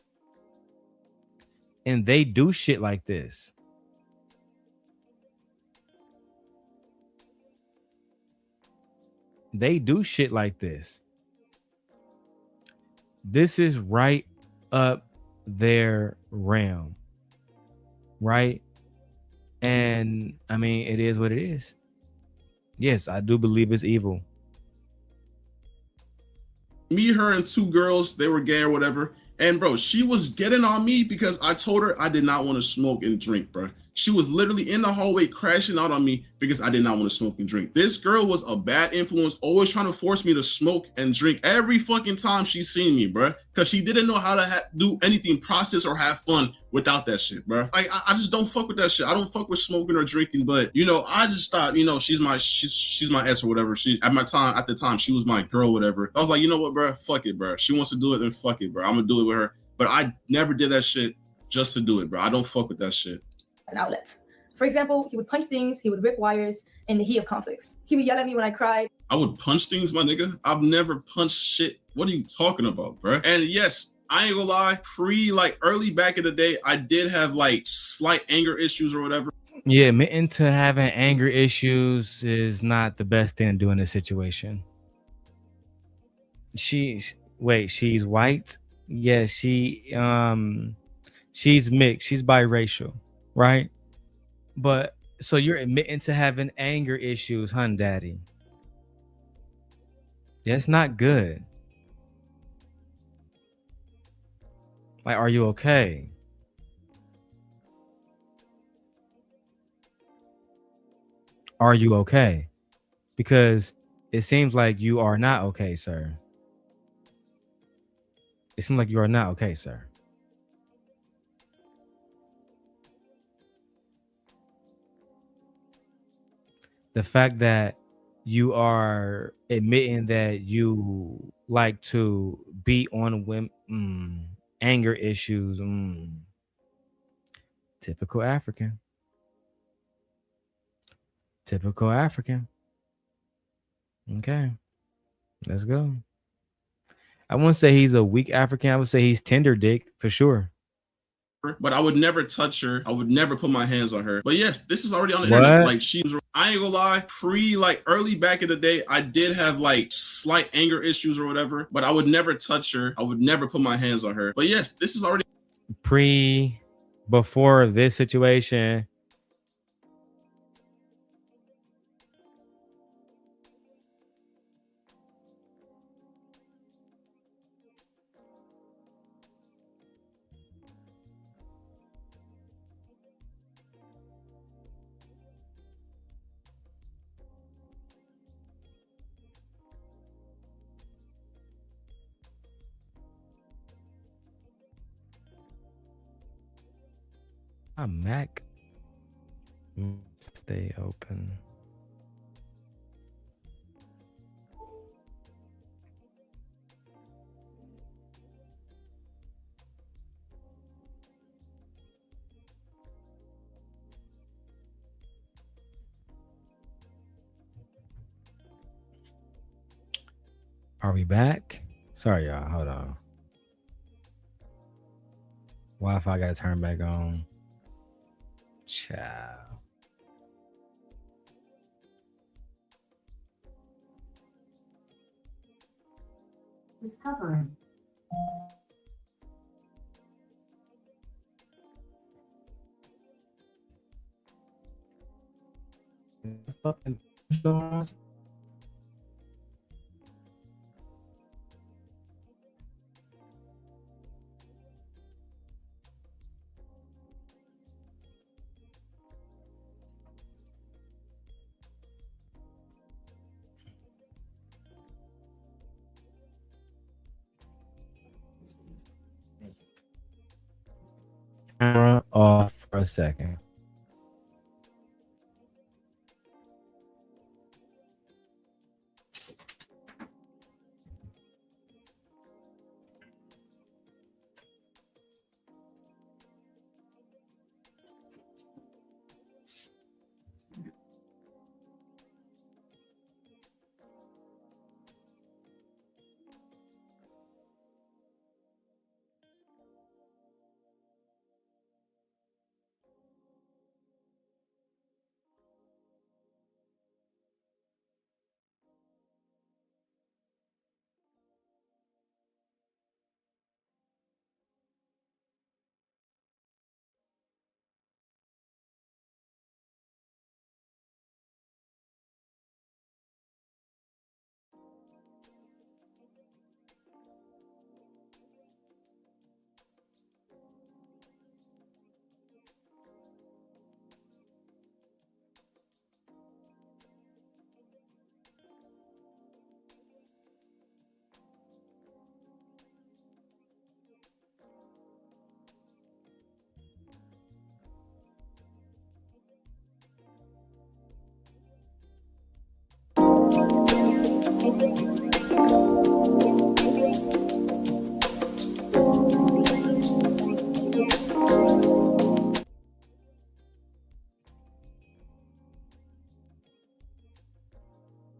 And they do shit like this. They do shit like this. This is right up their realm, right? And I mean, it is what it is. Yes, I do believe it's evil. Me, her, and two girls, they were gay or whatever. And bro, she was getting on me because I told her I did not want to smoke and drink, bro. She was literally in the hallway crashing out on me because I did not want to smoke and drink. This girl was a bad influence, always trying to force me to smoke and drink every fucking time she seen me, bro. Because she didn't know how to do anything, process or have fun without that shit, bro. Like, I just don't fuck with that shit. I don't fuck with smoking or drinking, but you know, I just thought, you know, she's my ex or whatever. She at the time, she was my girl, whatever. I was like, you know what, bro? Fuck it, bro. She wants to do it, then fuck it, bro. I'm gonna do it with her. But I never did that shit just to do it, bro. I don't fuck with that shit. An outlet. For example, he would punch things, he would rip wires in the heat of conflicts. He would yell at me when I cried. I would punch things, my nigga. I've never punched shit. What are you talking about, bro? And yes, I ain't gonna lie, early back in the day, I did have like slight anger issues or whatever. Yeah, admitting to having anger issues is not the best thing to do in this situation. She's white? Yeah, she's mixed. She's biracial, right? But so you're admitting to having anger issues, hun, daddy. That's not good. Like, are you okay? Are you okay? Because it seems like you are not okay, sir. It seems like you are not okay, sir. The fact that you are admitting that you like to beat on women, anger issues, typical African. Typical African. Okay, let's go. I wouldn't say he's a weak African. I would say he's tender dick for sure. But I would never touch her. I would never put my hands on her. But yes, this is already on the What? internet. Like, she was, I ain't gonna lie, early back in the day, I did have like slight anger issues or whatever, but I would never touch her. I would never put my hands on her. But yes, this is already before this situation. A Mac stay open. Are we back? Sorry, y'all. Hold on. Wi-Fi gotta turn back on. Ciao. Discovering. Fucking camera off for a second.